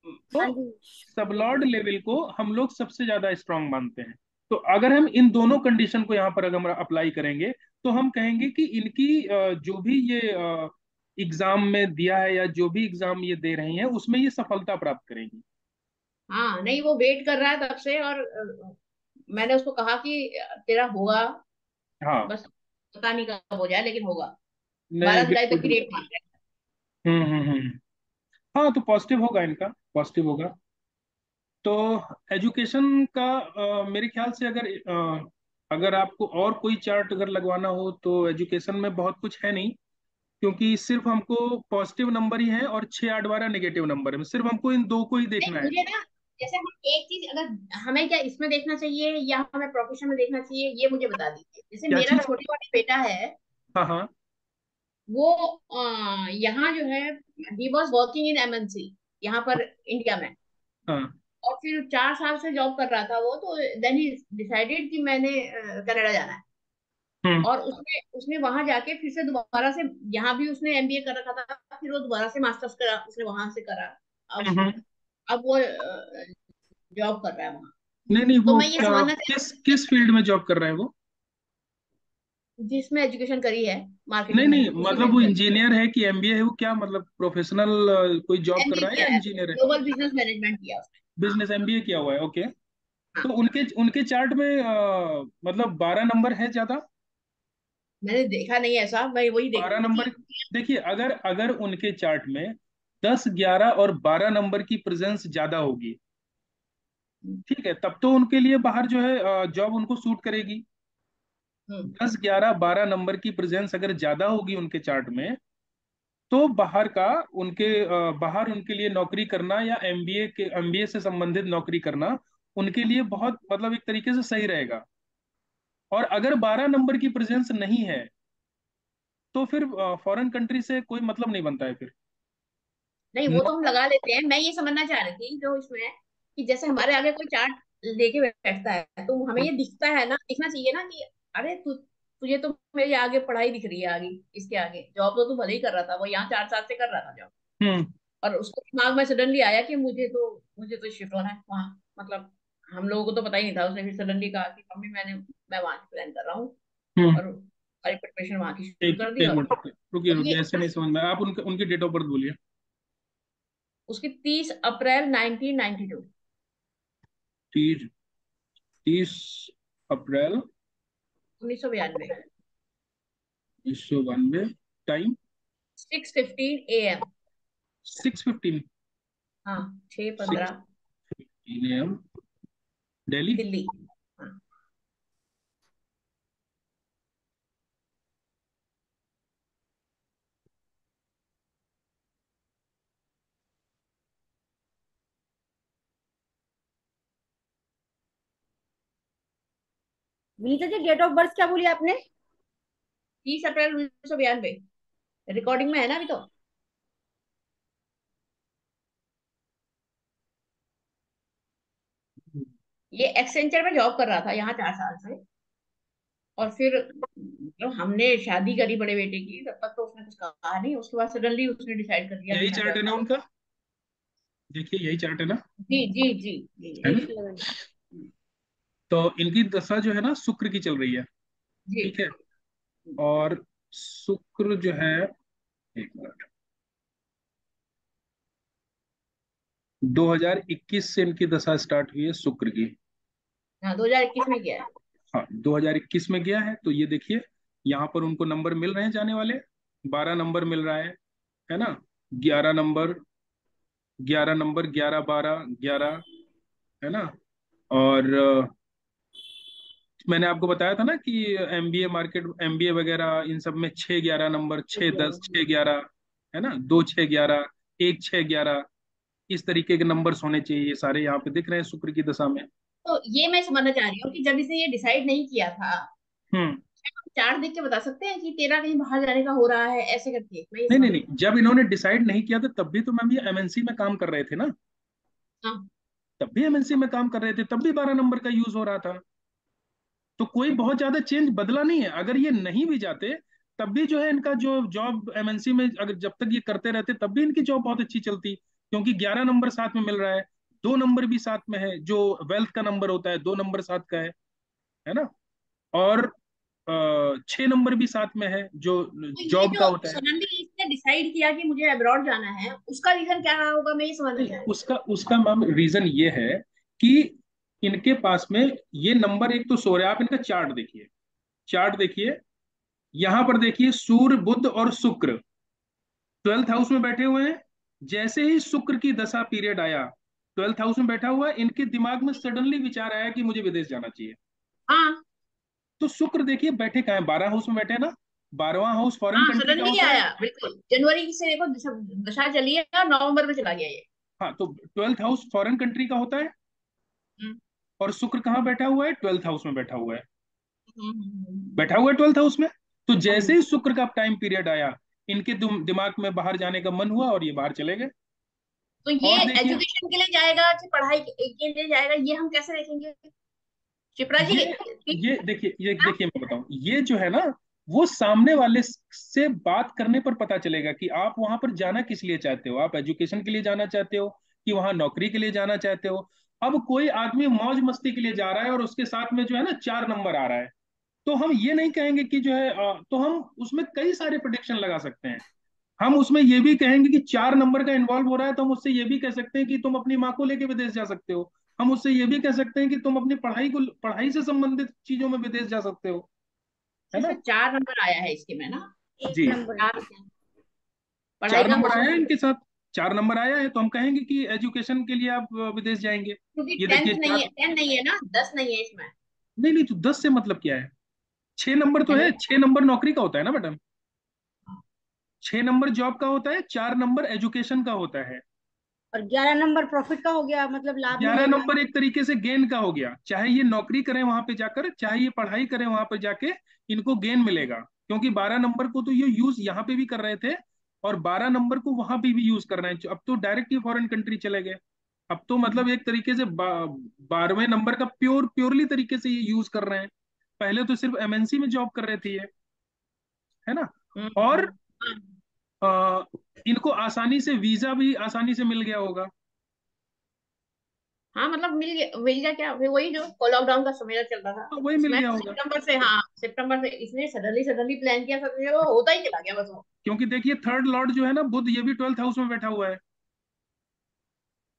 तो हाँ जी। सबलॉर्ड लेवल को हम लोग सबसे ज्यादा स्ट्रांग मानते हैं। तो अगर हम इन दोनों कंडीशन को यहाँ पर अगर हम अप्लाई करेंगे, तो हम कहेंगे कि इनकी जो भी ये एग्जाम में दिया है, या जो भी एग्जाम ये दे रही हैं, उसमें ये सफलता प्राप्त करेंगी। हाँ, नहीं वो वेट कर रहा है तब से, और मैंने उसको कहा कि तेरा होगा, हाँ। बस पता नहीं कब हो जाए लेकिन होगा। नहीं 12 जुलाई बिल्कुल तक की डेट बिल्कुल। मांग रहे हम्म। हाँ तो पॉजिटिव होगा, इनका पॉजिटिव होगा। तो एजुकेशन का मेरे ख्याल से अगर अगर आपको और कोई चार्ट अगर लगवाना हो तो एजुकेशन में बहुत कुछ है नहीं, क्योंकि सिर्फ हमको पॉजिटिव नंबर ही है और 6 8 12 नेगेटिव नंबर है, सिर्फ हमको इन दो को ही नहीं, देखना है। मुझे ना, जैसे हम एक चीज अगर हमें क्या इसमें देखना चाहिए या हमें प्रोफेशन में देखना चाहिए, ये मुझे बता दीजिए। जैसे क्या मेरा चीज? छोटे वाला बेटा है, हाँ हाँ वो यहाँ जो है, he was working in MNC यहाँ पर इंडिया में। हाँ। और फिर 4 साल से जॉब कर रहा था वो, तो देन ही डिसाइडेड कि मैंने कनाडा जाना है। हम्म और उसने उसने वहां जाके फिर से दोबारा से, यहाँ भी उसने एमबीए कर रखा था, फिर वो दोबारा से मास्टर्स करा, उसने वहां से करा। अब हम्म। अब वो जॉब कर रहा है वहां। नहीं नहीं, तो वो मैं ये क्या, समझना किस चाहती किस फील्ड में जॉब कर रहा है वो? हूँ जिसमें एजुकेशन करी है, नहीं मार्केटिंग में, नहीं, उसी में मतलब वो इंजीनियर है कि एमबीए है, वो क्या मतलब प्रोफेशनल कोई जॉब कर एमबीए रहा है या किया है, इंजीनियर है? ग्लोबल बिजनेस मैनेजमेंट किया उसने। बिजनेस एमबीए किया हुआ है, ओके। हाँ, तो उनके उनके चार्ट में मतलब 12 नंबर है ज्यादा? मैंने देखा नहीं ऐसा, मैं वही देख 12 रही नंबर। थी। देखिए, अगर अगर उनके चार्ट में 10 11 और 12 नंबर की प्रेजेंस ज्यादा होगी, ठीक है, तब तो उनके लिए बाहर जो है जॉब उनको सूट करेगी। हम्म 10 11 12 नंबर की प्रेजेंस अगर ज्यादा होगी उनके चार्ट में, तो बाहर का उनके बाहर उनके लिए नौकरी करना या एमबीए से संबंधित नौकरी करना उनके लिए बहुत मतलब एक तरीके से सही रहेगा। और अगर 12 नंबर की प्रेजेंस नहीं है, तो फिर फॉरेन कंट्री से कोई मतलब नहीं बनता है फिर। नहीं, वो तो हम लगा लेते हैं। मैं ये समझना चाह रही थी जो इसमें है, कि जैसे हमारे आगे कोई चार्ट लेके बैठता है तो हमें ये दिखता है ना, दिखना चाहिए ना कि अरे तुझे तो मेरे आगे पढ़ाई दिख रही है, आगे इसके आगे जॉब तो तू भले ही कर रहा था, वो यहाँ 4 साल से कर रहा था जॉब। हम्म और उसको दिमाग में सडनली आया कि मुझे तो शिफ्ट होना है वहाँ, मतलब हम लोगों को तो पता ही नहीं था। उसने फिर सडनली कहा कि मम्मी मैं वहाँ की प्लान कर रहा हूँ, हम्म। और सारी प्रिपरेशन वहाँ की शुरू एक कर दी। एक और मिनट रुकिए और ये रुकिए, ऐसे नहीं समझ में आया। आप उनके उनकी डेट ऑफ बर्थ बोलिए। उसकी 30 अप्रैल 1992। 30 30 अप्रैल 1992। 1992। टाइम? 6:15 AM। 6:15। हाँ, 6:15। 6:15 AM, दिल्ली। दिल्ली। हाँ, Vinita ji, date of birth क्या बोली आपने? 30 अप्रैल 1992। रिकॉर्डिंग में है ना अभी तो। ये एक्सेंचर में जॉब कर रहा था यहाँ 4 साल से। और फिर मतलब हमने शादी करी बड़े बेटे की, तब तक तो उसने कुछ कहा नहीं। उसके बाद सडनली उसने डिसाइड कर दिया कि यही मैं चार्ट है ना करता हूँ। उनका? देखिए यही चार्ट है ना? जी जी जी जी। है ना? 8/11। तो इनकी दशा जो है ना शुक्र की चल रही है, जी। ठीक है। और शुक्र जो है, एक मिनट, 2021 से इनकी दशा स्टार्ट हुई है शुक्र की। हाँ, 2021 में किया है। हाँ 2021 में गया है, तो ये देखिए यहाँ पर उनको नंबर मिल रहे हैं जाने वाले। 12 नंबर मिल रहा है ना? 11 नंबर, 11 नंबर, 11 12 11, है ना? और मैंने आपको बताया था ना कि एमबीए मार्केट, एमबीए वगैरह इन सब में 6 11 नंबर, 6 10 6 11, है ना, 2 6 11, 1 6 11, इस तरीके के नंबर्स होने चाहिए। ये सारे यहाँ पे दिख रहे हैं शुक्र की दशा में। तो ये मैं समझना चाह रही हूँ कि जब इसने ये डिसाइड नहीं किया था, हम्म। चार्ट देख के बता सकते हैं कि तेरा कहीं बाहर जाने का हो रहा है, ऐसे करके मैं ये नहीं नहीं समझ। नहीं, जब इन्होंने डिसाइड नहीं किया था तब भी तो मैम ये एमएनसी में काम कर रहे थे ना। हाँ। तब भी एमएनसी में काम कर रहे थे, तब भी 12 नंबर का यूज हो रहा था। तो कोई बहुत ज्यादा चेंज बदला नहीं है। अगर ये नहीं भी जाते तब भी जो है इनका जो जॉब एमएनसी में, अगर जब तक ये करते रहते तब भी इनकी जॉब बहुत अच्छी चलती, क्योंकि 11 नंबर साथ में मिल रहा है, 2 नंबर भी साथ में है जो वेल्थ का नंबर होता है, 2 नंबर साथ का है ना? और 6 नंबर भी साथ में है जो तो ये जॉब का जो होता है। सडनली इसने डिसाइड किया कि मुझे अब्रॉड जाना है, उसका रीजन क्या रहा होगा, मैं ये समझना नहीं, चाह रही उसका उसका मैम रीजन ये है कि इनके पास में ये नंबर एक तो सो रहा है। आप इनका चार्ट देखिए, चार्ट देखिए, यहां पर देखिए सूर्य बुध और शुक्र 12th हाउस में बैठे हुए हैं। जैसे ही शुक्र की दशा पीरियड आया, 12th हाउस में बैठा हुआ है, इनके दिमाग में सडनली विचार आया कि मुझे विदेश जाना चाहिए। हाँ तो शुक्र देखिए बैठे कहाँ है, 12 हाउस में बैठे हैं ना। 12वां हाउस फॉरेन हाँ, कंट्री का सडनली होता है। आया बिल्कुल, जनवरी से देखो दशा चली है और नवंबर में चला गया ये। हाँ, तो 12th हाउस फॉरेन कंट्री का होता है। हम्म और शुक्र कहाँ बैठा हुआ है, 12th हाउस में बैठा हुआ है। बैठा हम्म। हुआ है 12th हाउस में। तो हाँ जैसे जी। ही शुक्र का टाइम पीरियड आया, इनके दिमाग में बाहर जाने का मन हुआ और ये बाहर चले गए। तो ये और देखिए, एजुकेशन के लिए जाएगा कि पढ़ाई के लिए जाएगा, ये हम कैसे देखेंगे? शिप्रा जी ये ठीक ये देखिए, ये है ना? देखिए, मैं बताऊं, ये जो है ना, वो सामने वाले से बात करने पर पता चलेगा कि आप वहां पर जाना किस लिए चाहते हो। आप एजुकेशन के लिए जाना चाहते हो कि वहां नौकरी के लिए जाना चाहते हो। अब कोई आदमी मौज मस्ती के लिए जा रहा है और उसके साथ में जो है ना 4 नंबर आ रहा है, तो हम ये नहीं कहेंगे कि जो है तो हम उसमें कई सारे प्रोडिक्शन लगा सकते हैं। हम उसमें ये भी कहेंगे कि 4 नंबर का इन्वॉल्व हो रहा है, तो हम उससे ये भी कह सकते हैं कि तुम अपनी माँ को लेके विदेश जा सकते हो। हम उससे ये भी कह सकते हैं कि तुम अपनी पढ़ाई से संबंधित चीजों में विदेश जा सकते हो। है ना। इसमें 4 नंबर आया है इसके में ना। एक जी, नंबर। चार, पढ़ाई चार का नंबर हो आया है सकता है इनके साथ। 4 नंबर आया है तो हम कहेंगे कि एजुकेशन के लिए आप विदेश जाएंगे। क्योंकि ये देखिए 10th नहीं है, चार। 10 नहीं है ना, 10 नहीं है इसमें। नहीं नहीं, तो 10 से मतलब क्या है? 6 नंबर तो है है, नहीं। 6 नंबर नौकरी का होता है ना मैडम। 6 नंबर जॉब का होता है, 4 नंबर एजुकेशन का होता है। और 11 नंबर प्रॉफिट का हो गया, मतलब लाभ 11 मिलेगा। नंबर एक तरीके से गेन का हो गया। चाहे ये नौकरी करें वहां पे जाकर, चाहे ये पढ़ाई करें वहां पे जाके, इनको गेन मिलेगा। क्योंकि 12 नंबर को तो ये यूज यहाँ पे भी कर रहे थे, और 12 नंबर को वहां पे भी यूज कर रहे हैं। अब तो डायरेक्ट ही फॉरेन कंट्री चले गए। अब तो मतलब एक तरीके से 12वें नंबर का प्योरली तरीके से ये यूज कर रहे हैं। पहले तो सिर्फ एमएनसी में जॉब कर रहे थे ये, है ना। और हाँ अ, इनको आसानी से वीजा भी आसानी से मिल गया होगा। हाँ, मतलब मिल गया क्या, फिर वही जो लॉकडाउन का समय चल रहा था तो वही मिल इसमें, गया होगा। सितंबर से, हाँ सितंबर से इसने सडनली सडनली प्लान किया, सब वो होता ही चला गया बस वो। क्योंकि देखिए थर्ड लॉर्ड जो है ना बुध, ये भी 12th हाउस में बैठा हुआ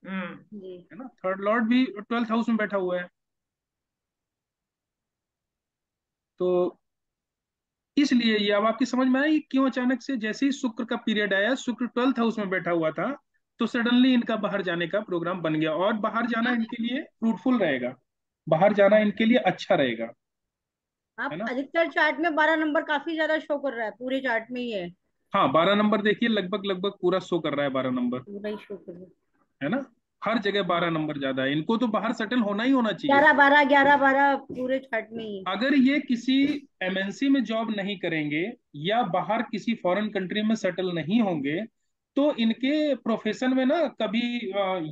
हम्म जी। है ना। थर्ड लॉर्ड भी 12th हाउस में बैठा हुआ है। तो इसलिए ये अब आपकी समझ में आया कि क्यों अचानक से जैसे ही शुक्र का पीरियड आया, शुक्र 12th हाउस में बैठा हुआ था, तो सडनली इनका बाहर जाने का प्रोग्राम बन गया। और बाहर जाना हाँ इनके लिए फ्रूटफुल रहेगा, बाहर जाना इनके लिए अच्छा रहेगा। है आप ना। अधिकतर चार्ट में 12 नंबर काफी ज्यादा शो कर रहा है, पूरे चार्ट में ही है। हाँ, 12 नंबर देखिए लगभग लगभग पूरा शो कर रहा है 12 नंबर। पूरा ही शो कर रहा है। है ना। हर जगह हाँ 12 नंबर ज्यादा है, इनको तो बाहर सेटल होना ही होना चाहिए। 11 12 11 12 पूरे चार्ट में ही है। अगर ये किसी एमएनसी में जॉब नहीं करेंगे या बाहर किसी फॉरेन कंट्री में सेटल नहीं होंगे, तो इनके प्रोफेशन में ना कभी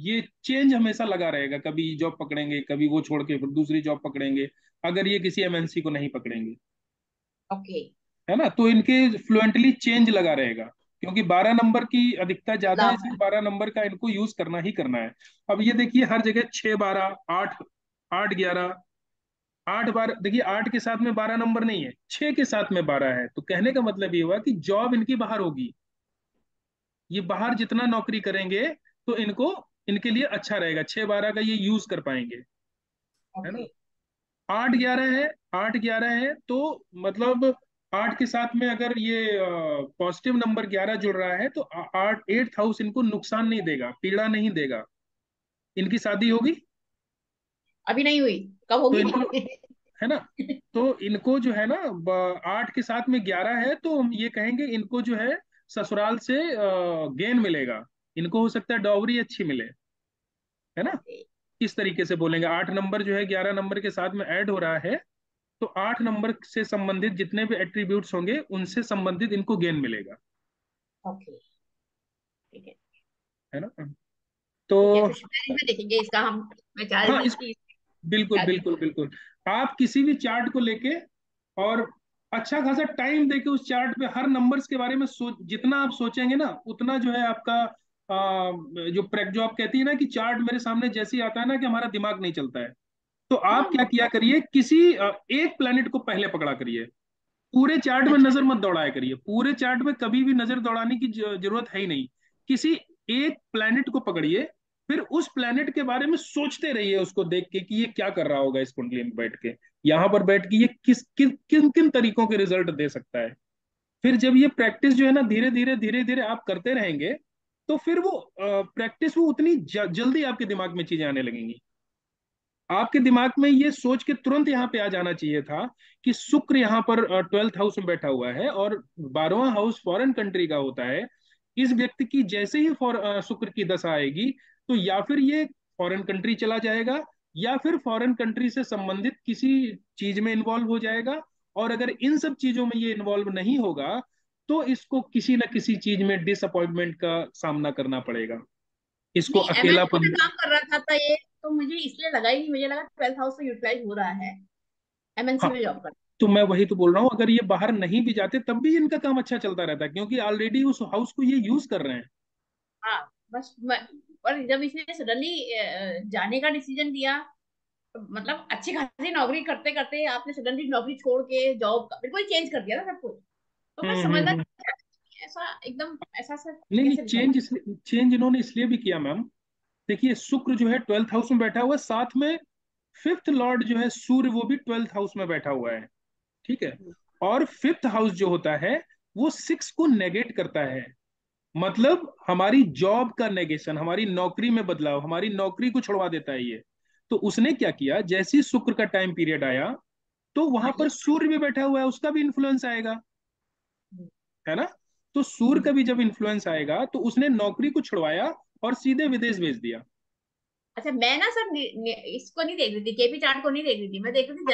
ये चेंज हमेशा लगा रहेगा। कभी जॉब पकड़ेंगे, कभी वो छोड़ के फिर दूसरी जॉब पकड़ेंगे, अगर ये किसी एमएनसी को नहीं पकड़ेंगे। ओके। है ना। तो इनके फ्लुएंटली चेंज लगा रहेगा, क्योंकि 12 नंबर की अधिकता ज्यादा है, बदलाव इसलिए है। 12 नंबर का इनको यूज करना ही करना है। अब ये देखिए हर जगह 6 12 8 8 11, 8 बार देखिए, 8 के साथ में 12 नंबर नहीं है, 6 के साथ में 12 है। तो कहने का मतलब ये हुआ कि जॉब इनकी बाहर होगी। ये बाहर जितना नौकरी करेंगे तो इनको, इनके लिए अच्छा रहेगा, 6 12 का ये यूज कर पाएंगे। है ना। ओके। 8 11 है, 8 11 है तो मतलब 8 के साथ में अगर ये पॉजिटिव नंबर 11 जुड़ रहा है, तो 8th हाउस इनको नुकसान नहीं देगा, पीड़ा नहीं देगा। इनकी शादी होगी अभी नहीं हुई, कब तो होगी? इनको, है ना, तो इनको जो है ना 8 के साथ में 11 है, तो हम ये कहेंगे इनको जो है ससुराल से गेन मिलेगा। इनको हो सकता है डॉवरी अच्छी मिले। है ना। ओके। इस तरीके से बोलेंगे, 8 नंबर जो है 11 नंबर के साथ में ऐड हो रहा है, तो 8 नंबर से संबंधित जितने भी एट्रीब्यूट्स होंगे उनसे संबंधित इनको गेन मिलेगा। ओके ठीक है। है ना। तो ठीक है, फिर शिफ्ट में देखेंगे इसका हम। मैं चाह रही हाँ, थी इस कि बिल्कुल शादी। बिल्कुल बिल्कुल। आप किसी भी चार्ट को लेके और अच्छा खासा टाइम देके उस चार्ट पे हर नंबर्स के बारे में सोच, जितना आप सोचेंगे ना उतना जो है आपका जो आप कहती है ना कि चार्ट मेरे सामने जैसे ही आता है ना कि हमारा दिमाग नहीं चलता है, तो आप क्या हाँ। किया करिए, किसी एक प्लेनेट को पहले पकड़ा करिए। पूरे चार्ट में अच्छा। नजर मत दौड़ाया करिए, पूरे चार्ट में कभी भी नजर दौड़ाने की जरूरत है ही नहीं। किसी एक प्लेनेट को पकड़िए, फिर उस प्लेनेट के बारे में सोचते रहिए उसको देख के कि ये क्या कर रहा होगा इस कुंडली में बैठ के, यहाँ पर बैठ के ये किन किन तरीकों के रिजल्ट दे सकता है। फिर जब ये प्रैक्टिस जो है ना धीरे धीरे आप करते रहेंगे, तो फिर वो प्रैक्टिस वो उतनी जल्दी आपके दिमाग में चीजें आने लगेंगी। आपके दिमाग में ये सोच के तुरंत यहाँ पे आ जाना चाहिए था कि शुक्र यहाँ पर 12th हाउस में बैठा हुआ है, और 12वां हाउस फॉरेन कंट्री का होता है। इस व्यक्ति की जैसे ही शुक्र की दशा आएगी, तो या फिर ये फॉरेन कंट्री चला जाएगा, या फिर फॉरेन कंट्री से संबंधित किसी चीज में इन्वॉल्व हो जाएगा। और अगर इन सब चीजों में ये इन्वॉल्व नहीं होगा, तो इसको किसी न किसी चीज में डिसअपॉइंटमेंट का सामना करना पड़ेगा, इसको नहीं, एमएनसी अकेलापन। में काम कर रहा था ये, तो मुझे इसलिए लगा ही नहीं, मुझे लगा 12th हाउस से यूटिलाइज हो रहा है, एमएनसी हाँ, में जॉब कर। तो मैं वही तो बोल रहा हूँ, अगर ये बाहर नहीं भी जाते तब भी इनका काम अच्छा चलता रहता, क्योंकि ऑलरेडी उस हाउस को ये यूज कर रहे हैं। हाँ, बस और जब इसने सडनली जाने का डिसीजन लिया, तो मतलब अच्छी खासी नौकरी करते करते आपने सडनली नौकरी छोड़ के जॉब का बिल्कुल चेंज कर दिया ना सब कुछ। तो मैं समझना हम्म। ऐसा एकदम ऐसा सर नहीं नहीं, कैसे हो चेंज सकता। इसलिए चेंज इन्होंने इसलिए भी किया मैम। देखिए शुक्र जो है 12th हाउस में बैठा हुआ है, साथ में 5th लॉर्ड जो है सूर्य, वो भी 12th हाउस में बैठा हुआ है। ठीक है। और 5th हाउस जो होता है वो 6 को नेगेट करता है। मतलब हमारी जॉब का नेगेशन, हमारी नौकरी में बदलाव, हमारी नौकरी को छुड़वा देता है ये। तो उसने क्या किया, जैसे ही शुक्र का टाइम पीरियड आया, तो वहां हाँ पर ये। सूर्य भी बैठा हुआ है, उसका भी इन्फ्लुएंस आएगा, है ना। तो सूर्य का भी जब इन्फ्लुएंस आएगा, तो उसने नौकरी को छुड़वाया और सीधे विदेश भेज दिया। अच्छा, मैं ना सर इसको नहीं देख रही थी, केपी चार्ट को नहीं देख रही थी, मैं देख रही थी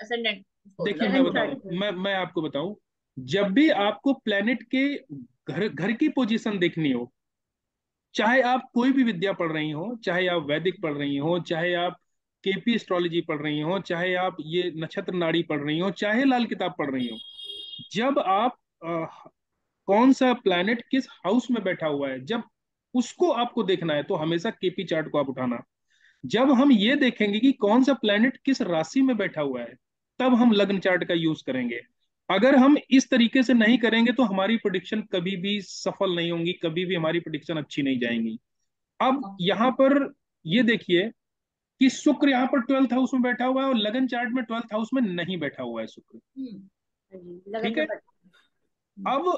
असेंडेंट को, देखिए मैं लग्न को। बताऊं, मैं आपको बताऊं, जब भी आपको प्लेनेट के घर घर की पोजीशन देखनी हो, चाहे आप कोई भी विद्या पढ़ रही हो, चाहे आप वैदिक पढ़ रही हो, चाहे आप केपी एस्ट्रोलॉजी पढ़ रही हो, चाहे आप ये नक्षत्र नाड़ी पढ़ रही हो, चाहे लाल किताब पढ़ रही हो, जब आप कौन सा प्लैनेट किस हाउस में बैठा हुआ है, जब उसको आपको देखना है, तो हमेशा केपी चार्ट को आप उठाना। जब हम ये देखेंगे कि कौन सा प्लैनेट किस राशि में बैठा हुआ है, तब हम लग्न चार्ट का यूज करेंगे। अगर हम इस तरीके से नहीं करेंगे, तो हमारी प्रिडिक्शन कभी भी सफल नहीं होंगी, कभी भी हमारी प्रिडिक्शन अच्छी नहीं जाएंगी। अब यहाँ पर ये देखिए कि शुक्र यहाँ पर 12th हाउस में बैठा हुआ है, और लगन चार्ट में 12th हाउस में नहीं बैठा हुआ है शुक्र। लगन ठीक में है। अब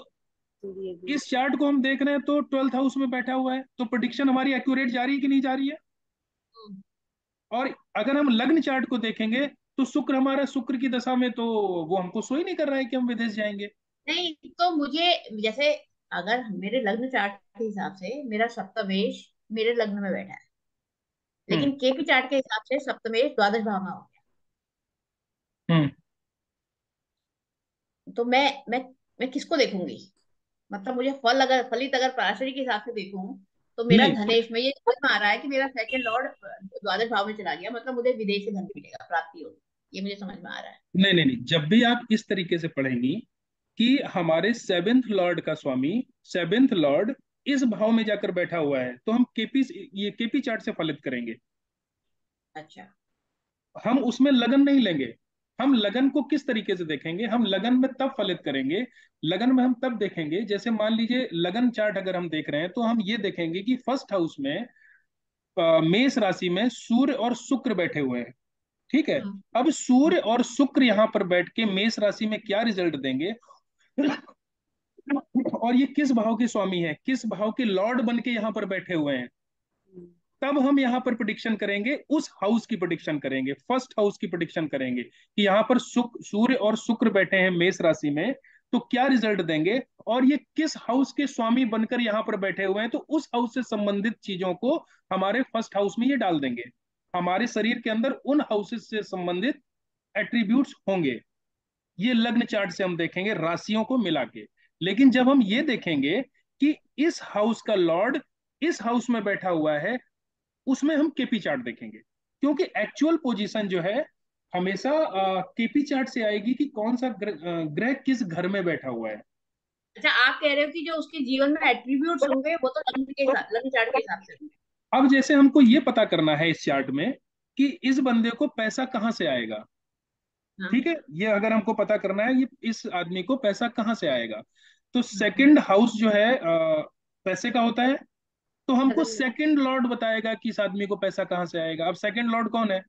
सूर्य भी। इस चार्ट को हम देख रहे हैं, तो 12th हाउस में बैठा हुआ है, तो प्रिडिक्शन हमारी एक्यूरेट जा रही है कि नहीं जा रही है। और अगर हम लग्न चार्ट को देखेंगे, तो शुक्र हमारा, शुक्र की दशा में तो वो हमको सो ही नहीं कर रहा है कि हम विदेश जाएंगे। नहीं, तो मुझे जैसे अगर मेरे लग्न चार्ट के हिसाब से मेरा सप्तमेश मेरे लग्न में बैठा है, हम्म। लेकिन केपी चार्ट के हिसाब से सप्तमेश द्वादश भाव में हो हम्म। गया, तो मैं किसको देखूंगी। मतलब मुझे फल अगर फलित अगर पराशरी के हिसाब से देखूं, तो मेरा नहीं तो धनेश में ये समझ में आ रहा है कि मेरा सेकंड लॉर्ड द्वादश भाव में चला गया, मतलब मुझे विदेश से धन मिलेगा, प्राप्ति होगी, ये मुझे समझ में आ रहा है। नहीं नहीं नहीं, जब भी आप इस तरीके से पढ़ेंगी कि हमारे 7th लॉर्ड का स्वामी, 7th लॉर्ड इस भाव में जाकर बैठा हुआ है, तो हम केपी, ये केपी चार्ट से फलित करेंगे। अच्छा। हम उसमें लगन नहीं लेंगे। हम लगन को किस तरीके से देखेंगे, हम लगन में तब फलित करेंगे, लगन में हम तब देखेंगे, जैसे मान लीजिए लगन चार्ट अगर हम देख रहे हैं, तो हम ये देखेंगे कि फर्स्ट हाउस में मेष राशि में सूर्य और शुक्र बैठे हुए हैं। ठीक है। हम्म। अब सूर्य और शुक्र यहाँ पर बैठ के मेष राशि में क्या रिजल्ट देंगे, और ये किस भाव के स्वामी है, किस भाव के लॉर्ड बन के यहाँ पर बैठे हुए हैं, तब हम यहाँ पर प्रिडिक्शन करेंगे, उस हाउस की प्रिडिक्शन करेंगे, फर्स्ट हाउस की प्रिडिक्शन करेंगे कि यहाँ पर सूर्य और शुक्र बैठे हैं मेष राशि में, तो क्या रिजल्ट देंगे, और ये किस हाउस के स्वामी बनकर यहाँ पर बैठे हुए हैं, तो उस हाउस से संबंधित चीजों को हमारे फर्स्ट हाउस में ये डाल देंगे। हमारे शरीर के अंदर उन हाउसेस से संबंधित एट्रीब्यूट्स होंगे। ये लग्न चार्ट से हम देखेंगे राशियों को मिला के। लेकिन जब हम ये देखेंगे कि इस हाउस का लॉर्ड इस हाउस में बैठा हुआ है, उसमें हम केपी चार्ट देखेंगे, क्योंकि एक्चुअल पोजीशन जो है हमेशा केपी चार्ट से आएगी कि कौन सा ग्रह किस घर में बैठा हुआ है। अच्छा, आप कह रहे हो कि जो उसके जीवन में एट्रीब्यूट्स होंगे वो तो लग्न के हिसाब, लग्न चार्ट के हिसाब से होंगे। अब जैसे हमको ये पता करना है इस चार्ट में कि इस बंदे को पैसा कहाँ से आएगा। हाँ। ठीक है, ये अगर हमको पता करना है ये इस आदमी को पैसा कहाँ से आएगा, तो हम्म। सेकंड हाउस जो है पैसे का होता है। तो हमको लगन। सेकंड लॉर्ड बताएगा कि इस आदमी को पैसा कहाँ से आएगा। अब सेकंड लॉर्ड कौन है?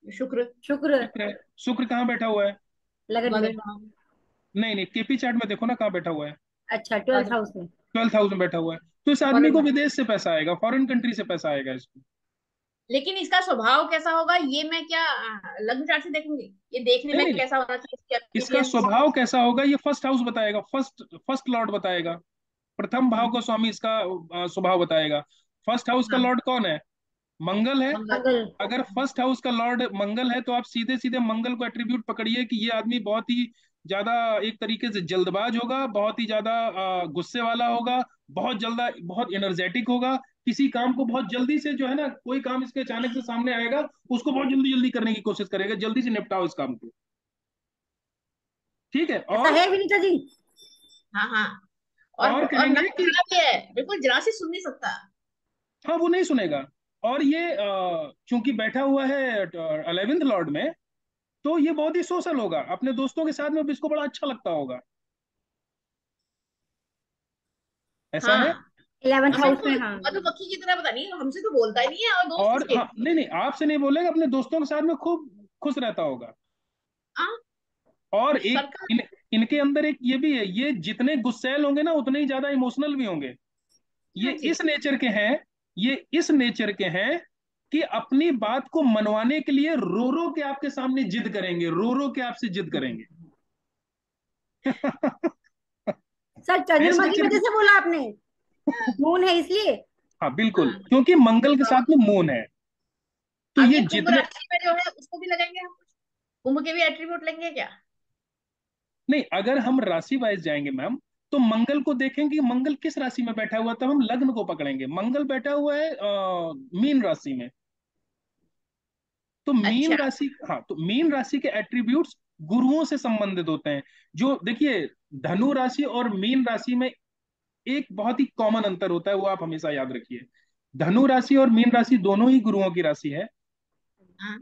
शुक्र। शुक्र। शुक्र है। शुक्र कहाँ बैठा हुआ है? लगन में। मगन। नहीं नहीं, केपी चार्ट में देखो ना कहाँ बैठा हुआ है। अच्छा, 12th हाउस में। 12th हाउस में बैठा हुआ है। तो इस आदमी फॉरेन को में। विदेश से पैसा आएगा, फॉरेन कंट्री से पैसा आएगा इसको। लेकिन इसका स्वभाव कैसा होगा ये मैं क्या लग्न चार्ट से देखूंगी? ये देखने नहीं में नहीं नहीं, कैसा होना चाहिए, इसकी इसका appearance? स्वभाव कैसा होगा ये फर्स्ट हाउस बताएगा, फर्स्ट फर्स्ट लॉर्ड बताएगा। प्रथम भाव का स्वामी इसका स्वभाव बताएगा। फर्स्ट हाउस का हाँ। लॉर्ड कौन है? मंगल है। मंगल। मंगल। अगर फर्स्ट हाउस का लॉर्ड मंगल है तो आप सीधे सीधे मंगल को एट्रीब्यूट पकड़िए कि ये आदमी बहुत ही ज्यादा एक तरीके से जल्दबाज होगा, बहुत ही ज्यादा गुस्से वाला होगा, बहुत जल्दा बहुत एनर्जेटिक होगा, किसी काम को बहुत जल्दी से जो है ना, कोई काम इसके अचानक से सामने आएगा उसको बहुत जल्दी जल्दी करने की कोशिश करेगा, जल्दी से निपटाओ इस काम को। ठीक है। ऐसा है विनीता जी? हाँ हाँ। और और कहेंगे नक्ल कि खराब भी है, बिल्कुल जरा से सुन नहीं सकता। हाँ वो नहीं सुनेगा। और ये चूंकि बैठा हुआ है 11th लॉर्ड में, तो ये बहुत ही सोशल होगा, अपने दोस्तों के साथ में भी इसको बड़ा अच्छा लगता होगा। ऐसा है। हाँ। 11th हाँ हाउस में, बिल्कुल। हाँ। मधुमक्खी की तरह, पता नहीं हमसे तो बोलता ही नहीं है, और दोस्त और किसके। हाँ, नहीं नहीं, आपसे नहीं बोलेगा, अपने दोस्तों के साथ में खूब खुश रहता होगा। हाँ। और एक सरकार। इनके अंदर एक ये भी है, ये जितने गुस्सैल होंगे ना उतने ही ज्यादा इमोशनल भी होंगे। ये हाँ जी। इस नेचर के हैं, ये इस नेचर के हैं कि अपनी बात को मनवाने के लिए रो रो के आपके सामने जिद करेंगे, रो रो के आपसे जिद करेंगे। सर, इस चंद्रमा की नेचर वजह के। से बोला आपने? हाँ। मून है इसलिए? हाँ बिल्कुल, हाँ। क्योंकि मंगल के साथ में मून है। तो अब ये ये कुंभ जितने। राशि में जो है उसको भी लगाएंगे हम कुछ? कुंभ के भी एट्रीब्यूट लेंगे क्या? नहीं, अगर हम राशि वाइज जाएंगे मैम, तो मंगल को देखेंगे कि मंगल किस राशि में बैठा हुआ, तब हम लग्न को पकड़ेंगे। मंगल बैठा हुआ है मीन राशि में। तो मीन अच्छा। राशि, हाँ, तो मीन राशि के एट्रीब्यूट्स गुरुओं से संबंधित होते हैं। जो देखिए, धनु राशि और मीन राशि में एक बहुत ही कॉमन अंतर होता है, वो आप हमेशा याद रखिए। धनु राशि और मीन राशि दोनों ही गुरुओं की राशि है। हाँ।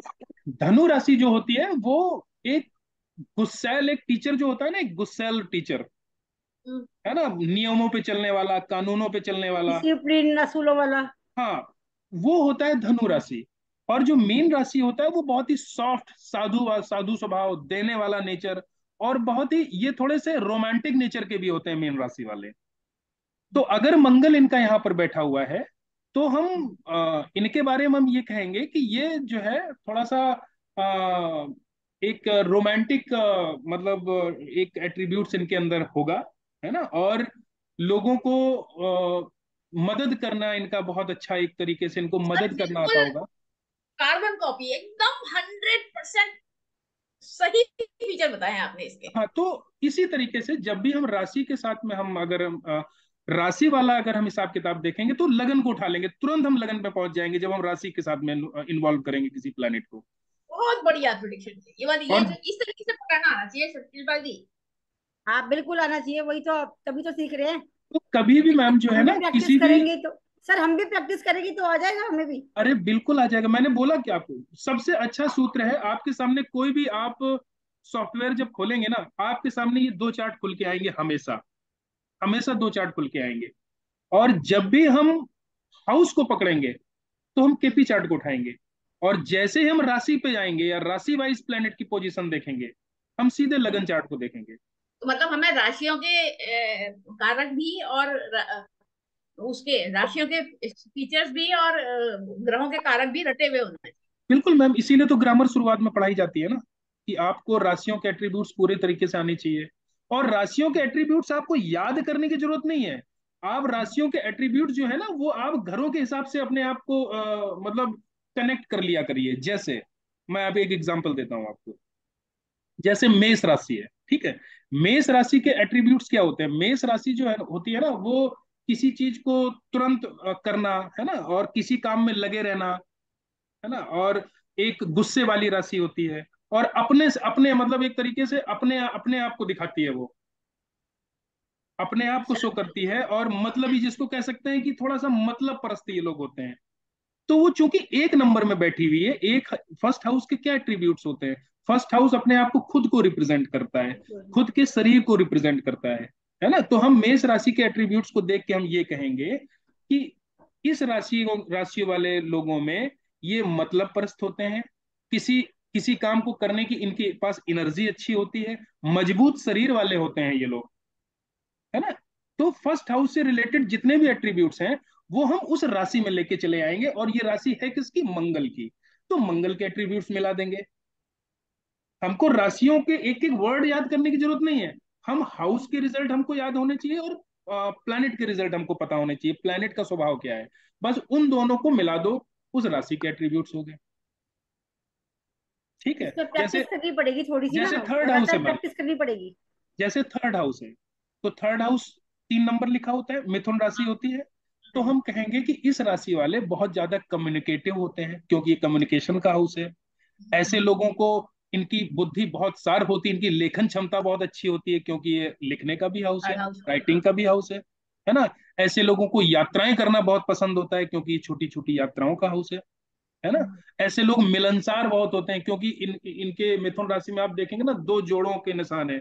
धनु राशि जो होती है वो एक गुस्सैल, एक टीचर जो होता है ना, एक गुस्सैल टीचर, हम्म। है ना, नियमों पे चलने वाला, कानूनों पे चलने वाला। डिसिप्लिन, असूलों वाला। हाँ, वो होता है धनु राशि। और जो मीन राशि होता है वो बहुत ही सॉफ्ट, साधु साधु स्वभाव, देने वाला नेचर, और बहुत ही ये थोड़े से रोमांटिक नेचर के भी होते हैं मीन राशि वाले। तो अगर मंगल इनका यहाँ पर बैठा हुआ है, तो हम इनके बारे में हम ये कहेंगे कि ये जो है थोड़ा सा एक रोमांटिक, मतलब एक एट्रीब्यूट्स इनके अंदर होगा, है ना। और लोगों को मदद करना इनका बहुत अच्छा, एक तरीके से इनको सर मदद करना आता बिल्कुल होगा। कार्बन कॉपी, एकदम 100% सही फीचर बताए हैं आपने इसके। हाँ, तो इसी तरीके से जब भी हम राशि के साथ में हम अगर राशि वाला अगर हम हिसाब किताब देखेंगे तो लगन को उठा लेंगे, तुरंत हम लगन पे पहुंच जाएंगे जब हम राशि के साथ में इन्वॉल्व करेंगे किसी प्लेनेट को। बहुत बढ़िया प्रोडिक्शन थी ये वाली, ये और जो इस तरीके से पकड़ना आना चाहिए शिल्पा दी। हाँ, बिल्कुल आना चाहिए, वही तो तभी तो सीख रहे हैं। तो कभी भी मैम जो है हम भी ना प्रैक्टिस किसी भी। करेंगे तो, सर हम भी प्रैक्टिस करेंगे तो आ जाएगा हमें भी। अरे बिल्कुल आ जाएगा, मैंने बोला कि आपको सबसे अच्छा सूत्र है, आपके सामने कोई भी आप सॉफ्टवेयर जब खोलेंगे ना, आपके सामने ये दो चार्ट खुल के आएंगे हमेशा, हमेशा दो चार्ट खुल के आएंगे। और जब भी हम हाउस को पकड़ेंगे तो हम केपी चार्ट को उठाएंगे, और जैसे ही हम राशि पे जाएंगे या राशि वाइज प्लेनेट की पोजीशन देखेंगे, हम सीधे लगन चार्ट को देखेंगे। तो मतलब हमें राशियों के कारक भी और उसके राशियों के फीचर्स भी और ग्रहों के कारक भी रटे हुए होने चाहिए। बिल्कुल मैम, इसीलिए तो ग्रामर शुरुआत में पढ़ाई जाती है ना, कि आपको राशियों के एट्रीब्यूट्स पूरे तरीके से आने चाहिए। और राशियों के एट्रीब्यूट्स आपको याद करने की जरूरत नहीं है। आप राशियों के एट्रीब्यूट्स जो है ना, वो आप घरों के हिसाब से अपने आप को मतलब कनेक्ट कर लिया करिए। जैसे मैं अभी एक एग्जांपल देता हूँ आपको। जैसे मेष राशि है, ठीक है। मेष राशि के एट्रीब्यूट्स क्या होते हैं? मेष राशि जो है होती है ना, वो किसी चीज को तुरंत करना, है ना, और किसी काम में लगे रहना, है ना, और एक गुस्से वाली राशि होती है। और अपने अपने मतलब एक तरीके से अपने अपने आप को दिखाती है वो, अपने आप को शो करती है। और मतलब ही जिसको कह सकते हैं कि थोड़ा सा मतलब परस्त ये लोग होते हैं। तो वो चूंकि एक नंबर में बैठी हुई है, एक फर्स्ट हाउस के क्या एट्रीब्यूट्स होते हैं? फर्स्ट हाउस अपने आप को खुद को रिप्रेजेंट करता है, खुद के शरीर को रिप्रेजेंट करता है ना। तो हम मेष राशि के एट्रीब्यूट्स को देख के हम ये कहेंगे कि इस राशि वाले लोगों में ये मतलब परस्त होते हैं, किसी किसी काम को करने की इनके पास एनर्जी अच्छी होती है, मजबूत शरीर वाले होते हैं ये लोग, है ना। तो फर्स्ट हाउस से रिलेटेड जितने भी एट्रीब्यूट्स हैं वो हम उस राशि में लेके चले आएंगे, और ये राशि है किसकी, मंगल की। तो मंगल के एट्रीब्यूट्स मिला देंगे। हमको राशियों के एक एक वर्ड याद करने की जरूरत नहीं है, हम हाउस के रिजल्ट हमको याद होने चाहिए, और प्लैनेट के रिजल्ट हमको पता होने चाहिए, प्लैनेट का स्वभाव क्या है। बस उन दोनों को मिला दो, उस राशि के एट्रीब्यूट्स हो गए। ठीक है। इस पे जैसे प्रैक्टिस करनी पड़ेगी थोड़ी सी ना, जैसे थर्ड हाउस है लगातार मैम, प्रैक्टिस करनी पड़ेगी। जैसे थर्ड हाउस है, तो थर्ड हाउस 3 नंबर लिखा होता है, मिथुन राशि होती है। तो हम कहेंगे कि इस राशि वाले बहुत ज्यादा कम्युनिकेटिव होते हैं, क्योंकि ये कम्युनिकेशन का हाउस है। ऐसे लोगों को, इनकी बुद्धि बहुत शार्प होती है, इनकी लेखन क्षमता बहुत अच्छी होती है, क्योंकि ये लिखने का भी हाउस है, थर्ड हाउस। राइटिंग का भी हाउस है ना। ऐसे लोगों को यात्राएं करना बहुत पसंद होता है, क्योंकि ये छोटी छोटी यात्राओं का हाउस है ना। ऐसे लोग मिलनसार बहुत होते हैं, क्योंकि इनके मिथुन राशि में आप देखेंगे ना, 2 जोड़ों के निशान है,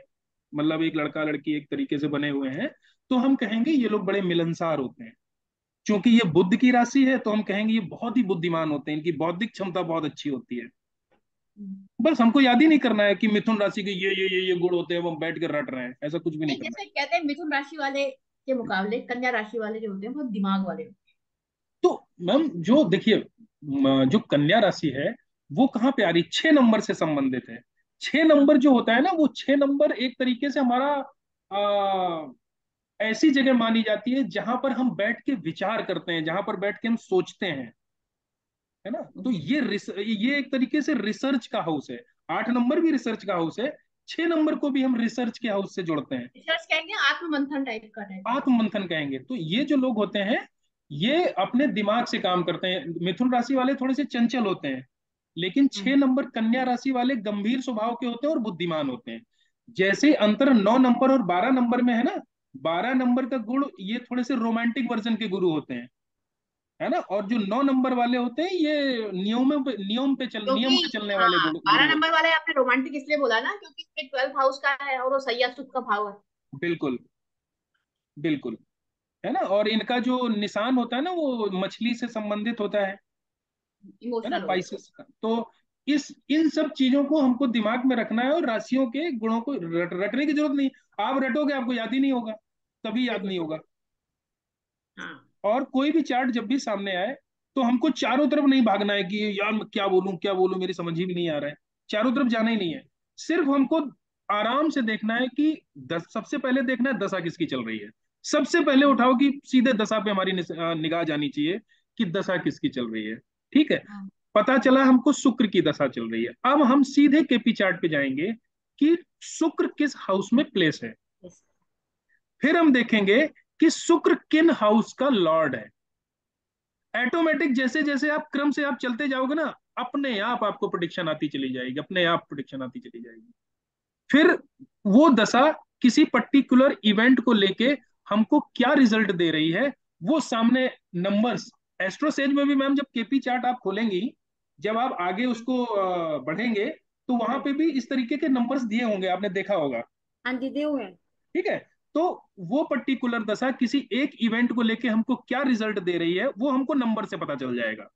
मतलब एक लड़का लड़की एक तरीके से बने हुए हैं। तो हम कहेंगे ये लोग बड़े मिलनसार होते हैं। क्योंकि ये बुध की राशि है, तो हम कहेंगे ये बहुत ही बुद्धिमान होते हैं, इनकी बौद्धिक क्षमता बहुत अच्छी होती है। बस हमको याद ही नहीं करना है कि मिथुन राशि के ये गुण होते हैं, वो हम बैठ कर रट रहे हैं, ऐसा कुछ भी नहीं नहीं, करना है। जैसे कहते हैं मिथुन राशि वाले के मुकाबले कन्या राशि वाले जो होते हैं बहुत दिमाग वाले होते तो मैम जो देखिए, जो कन्या राशि है वो कहाँ पे आ रही, 6 नंबर से संबंधित है। 6 नंबर जो होता है ना, वो 6 नंबर एक तरीके से हमारा ऐसी जगह मानी जाती है जहां पर हम बैठ के विचार करते हैं, जहां पर बैठ के हम सोचते हैं, है ना। तो ये एक तरीके से रिसर्च का हाउस है। 8 नंबर भी रिसर्च का हाउस है, 6 नंबर को भी हम रिसर्च के हाउस से जोड़ते हैं, हैं। रिसर्च कहेंगे, आत्म मंथन टाइप का टाइप। आत्ममंथन कहेंगे। तो ये जो लोग होते हैं, ये अपने दिमाग से काम करते हैं। मिथुन राशि वाले थोड़े से चंचल होते हैं, लेकिन 6 नंबर कन्या राशि वाले गंभीर स्वभाव के होते हैं और बुद्धिमान होते हैं। जैसे अंतर 9 नंबर और 12 नंबर में है ना, 12 नंबर का गुण ये थोड़े से रोमांटिक वर्जन के गुरु होते हैं, है ना। और जो 9 नंबर वाले होते हैं ये नियम पे क्योंकि चलने हाँ, वाले गुरु 12 नंबर होते वाले आपने रोमांटिक इसलिए बोला ना, क्योंकि इसमें 12th हाउस का है और वो सैयासुत का भाव है। हैं। बिल्कुल बिल्कुल, है ना। और इनका जो निशान होता है ना, वो मछली से संबंधित होता है ना, इमोशनल होगा। बाइसेस का। तो इस इन सब चीजों को हमको दिमाग में रखना है, और राशियों के गुणों को रटने की जरूरत नहीं। आप रटोगे आपको याद ही नहीं होगा, कभी याद बिल्कुल। नहीं होगा। हाँ। और कोई भी चार्ट जब भी सामने आए, तो हमको चारों तरफ नहीं भागना है कि यार मैं क्या बोलूं मेरी समझ ही भी नहीं आ रहा है। चारों तरफ जाना ही नहीं है, सिर्फ हमको आराम से देखना है कि सबसे पहले देखना है दशा किसकी चल रही है। सबसे पहले उठाओ कि सीधे दशा पे हमारी निगाह जानी चाहिए कि दशा किसकी चल रही है। ठीक है। हाँ। पता चला हमको शुक्र की दशा चल रही है, अब हम सीधे केपी चार्ट पे जाएंगे कि शुक्र किस हाउस में प्लेस है। Yes. फिर हम देखेंगे कि शुक्र किन हाउस का लॉर्ड है। ऑटोमेटिक जैसे जैसे आप क्रम से आप चलते जाओगे ना, अपने आप आपको प्रोडिक्शन आती चली जाएगी, अपने आप प्रोडिक्शन आती चली जाएगी। फिर वो दशा किसी पर्टिकुलर इवेंट को लेके हमको क्या रिजल्ट दे रही है, वो सामने नंबर्स। एस्ट्रोसेज में भी मैम जब केपी चार्ट आप खोलेंगी, जब आप आगे उसको बढ़ेंगे, तो वहां पे भी इस तरीके के नंबर्स दिए होंगे, आपने देखा होगा। हाँ जी, दे हुए हैं। ठीक है। तो वो पर्टिकुलर दशा किसी एक इवेंट को लेके हमको क्या रिजल्ट दे रही है, वो हमको नंबर से पता चल जाएगा।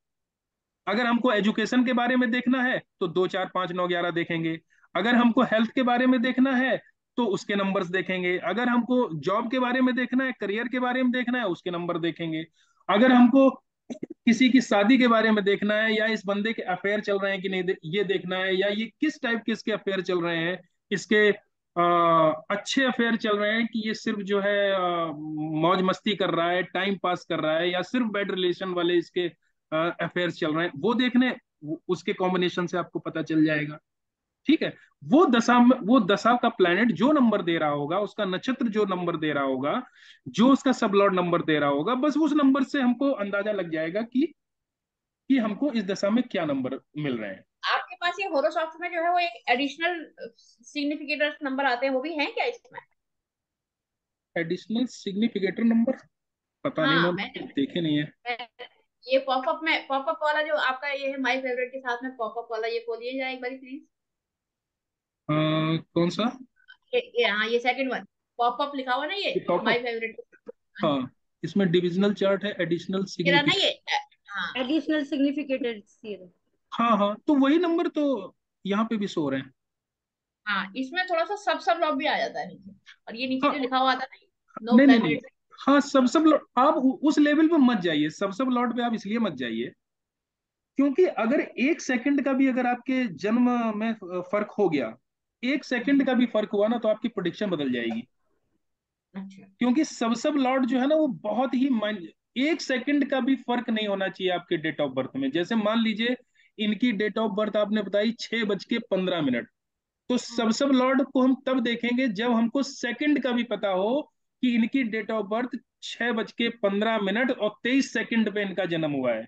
अगर हमको एजुकेशन के बारे में देखना है तो 2 4 5 9 11 देखेंगे। अगर हमको हेल्थ के बारे में देखना है तो उसके नंबर्स देखेंगे। अगर हमको जॉब के बारे में देखना है, करियर के बारे में देखना है, उसके नंबर देखेंगे। अगर हमको किसी की शादी के बारे में देखना है, या इस बंदे के अफेयर चल रहे हैं कि नहीं ये देखना है, या ये किस टाइप के इसके अफेयर चल रहे हैं, इसके अच्छे अफेयर चल रहे हैं कि ये सिर्फ जो है मौज मस्ती कर रहा है, टाइम पास कर रहा है, या सिर्फ बैड रिलेशन वाले इसके अफेयर्स चल रहे हैं, वो देखने, उसके कॉम्बिनेशन से आपको पता चल जाएगा। ठीक है। वो दशा का प्लैनेट जो नंबर दे रहा होगा, उसका नक्षत्र जो नंबर दे रहा होगा, जो उसका सबलॉर्ड नंबर दे रहा होगा, बस उस नंबर से हमको अंदाजा लग जाएगा कि हमको इस दशा में क्या नंबर मिल रहे हैं। आपके पास ये होरोस्कोप में जो है वो एक एडिशनल सिग्निफिकेटर नंबर आते हैं, वो भी हैं क्या इसमें? एडिशनल सिग्निफिकेटर नंबर, पता नहीं हाँ, मैम, मैंने देखे नहीं है। ये पॉपअप वाला जो आपका ये है माय फेवरेट के साथ में पॉपअप वाला, ये खोलिए जरा एक बार प्लीज। कौन सा? ये हाँ, ये सेकंड वन पॉपअप लिखा हुआ ना, ये टॉप माय अप। फेवरेट। हाँ हाँ। जी। इसमें डिविजनल चार्ट है, एडिशनल मेरा ना ये सिग्निफिकेंट। हाँ एडिशनल सिग्निफिकेटेड। हाँ हाँ, तो वही नंबर तो यहाँ पे भी शो हो रहे हैं। हाँ, इसमें थोड़ा सा सब सब लॉट भी आ जाता है नीचे, और ये नीचे जो हाँ, लिखा हुआ था ना, नो नहीं नहीं नहीं, प्लैनेट। हाँ सब लॉट आप उस लेवल पे मत जाइए, सब लॉट पे आप इसलिए मत जाइए क्योंकि अगर 1 सेकंड का भी अगर आपके जन्म में फर्क हो गया, 1 सेकंड का भी फर्क हुआ ना, तो आपकी प्रोडिक्शन बदल जाएगी। अच्छा। क्योंकि सब लॉट जो है ना वो बहुत ही 1 सेकंड का भी फर्क नहीं होना चाहिए आपके डेट ऑफ बर्थ में। जैसे मान लीजिए इनकी डेट ऑफ बर्थ आपने बताई 6:15, तो सब लॉर्ड को हम तब देखेंगे जब हमको सेकंड का भी पता हो कि इनकी डेट ऑफ बर्थ 6:15 और 23 सेकंड पे इनका जन्म हुआ है।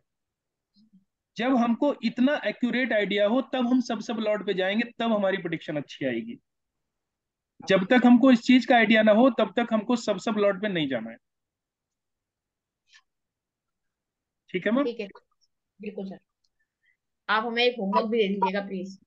जब हमको इतना एक्यूरेट आइडिया हो तब हम सब लॉर्ड पे जाएंगे, तब हमारी प्रोडिक्शन अच्छी आएगी। जब तक हमको इस चीज का आइडिया ना हो तब तक हमको सब लॉर्ड पे नहीं जाना है। ठीक है मैम। ठीक है, बिल्कुल सर। आप हमें एक होमवर्क भी दे दीजिएगा प्लीज।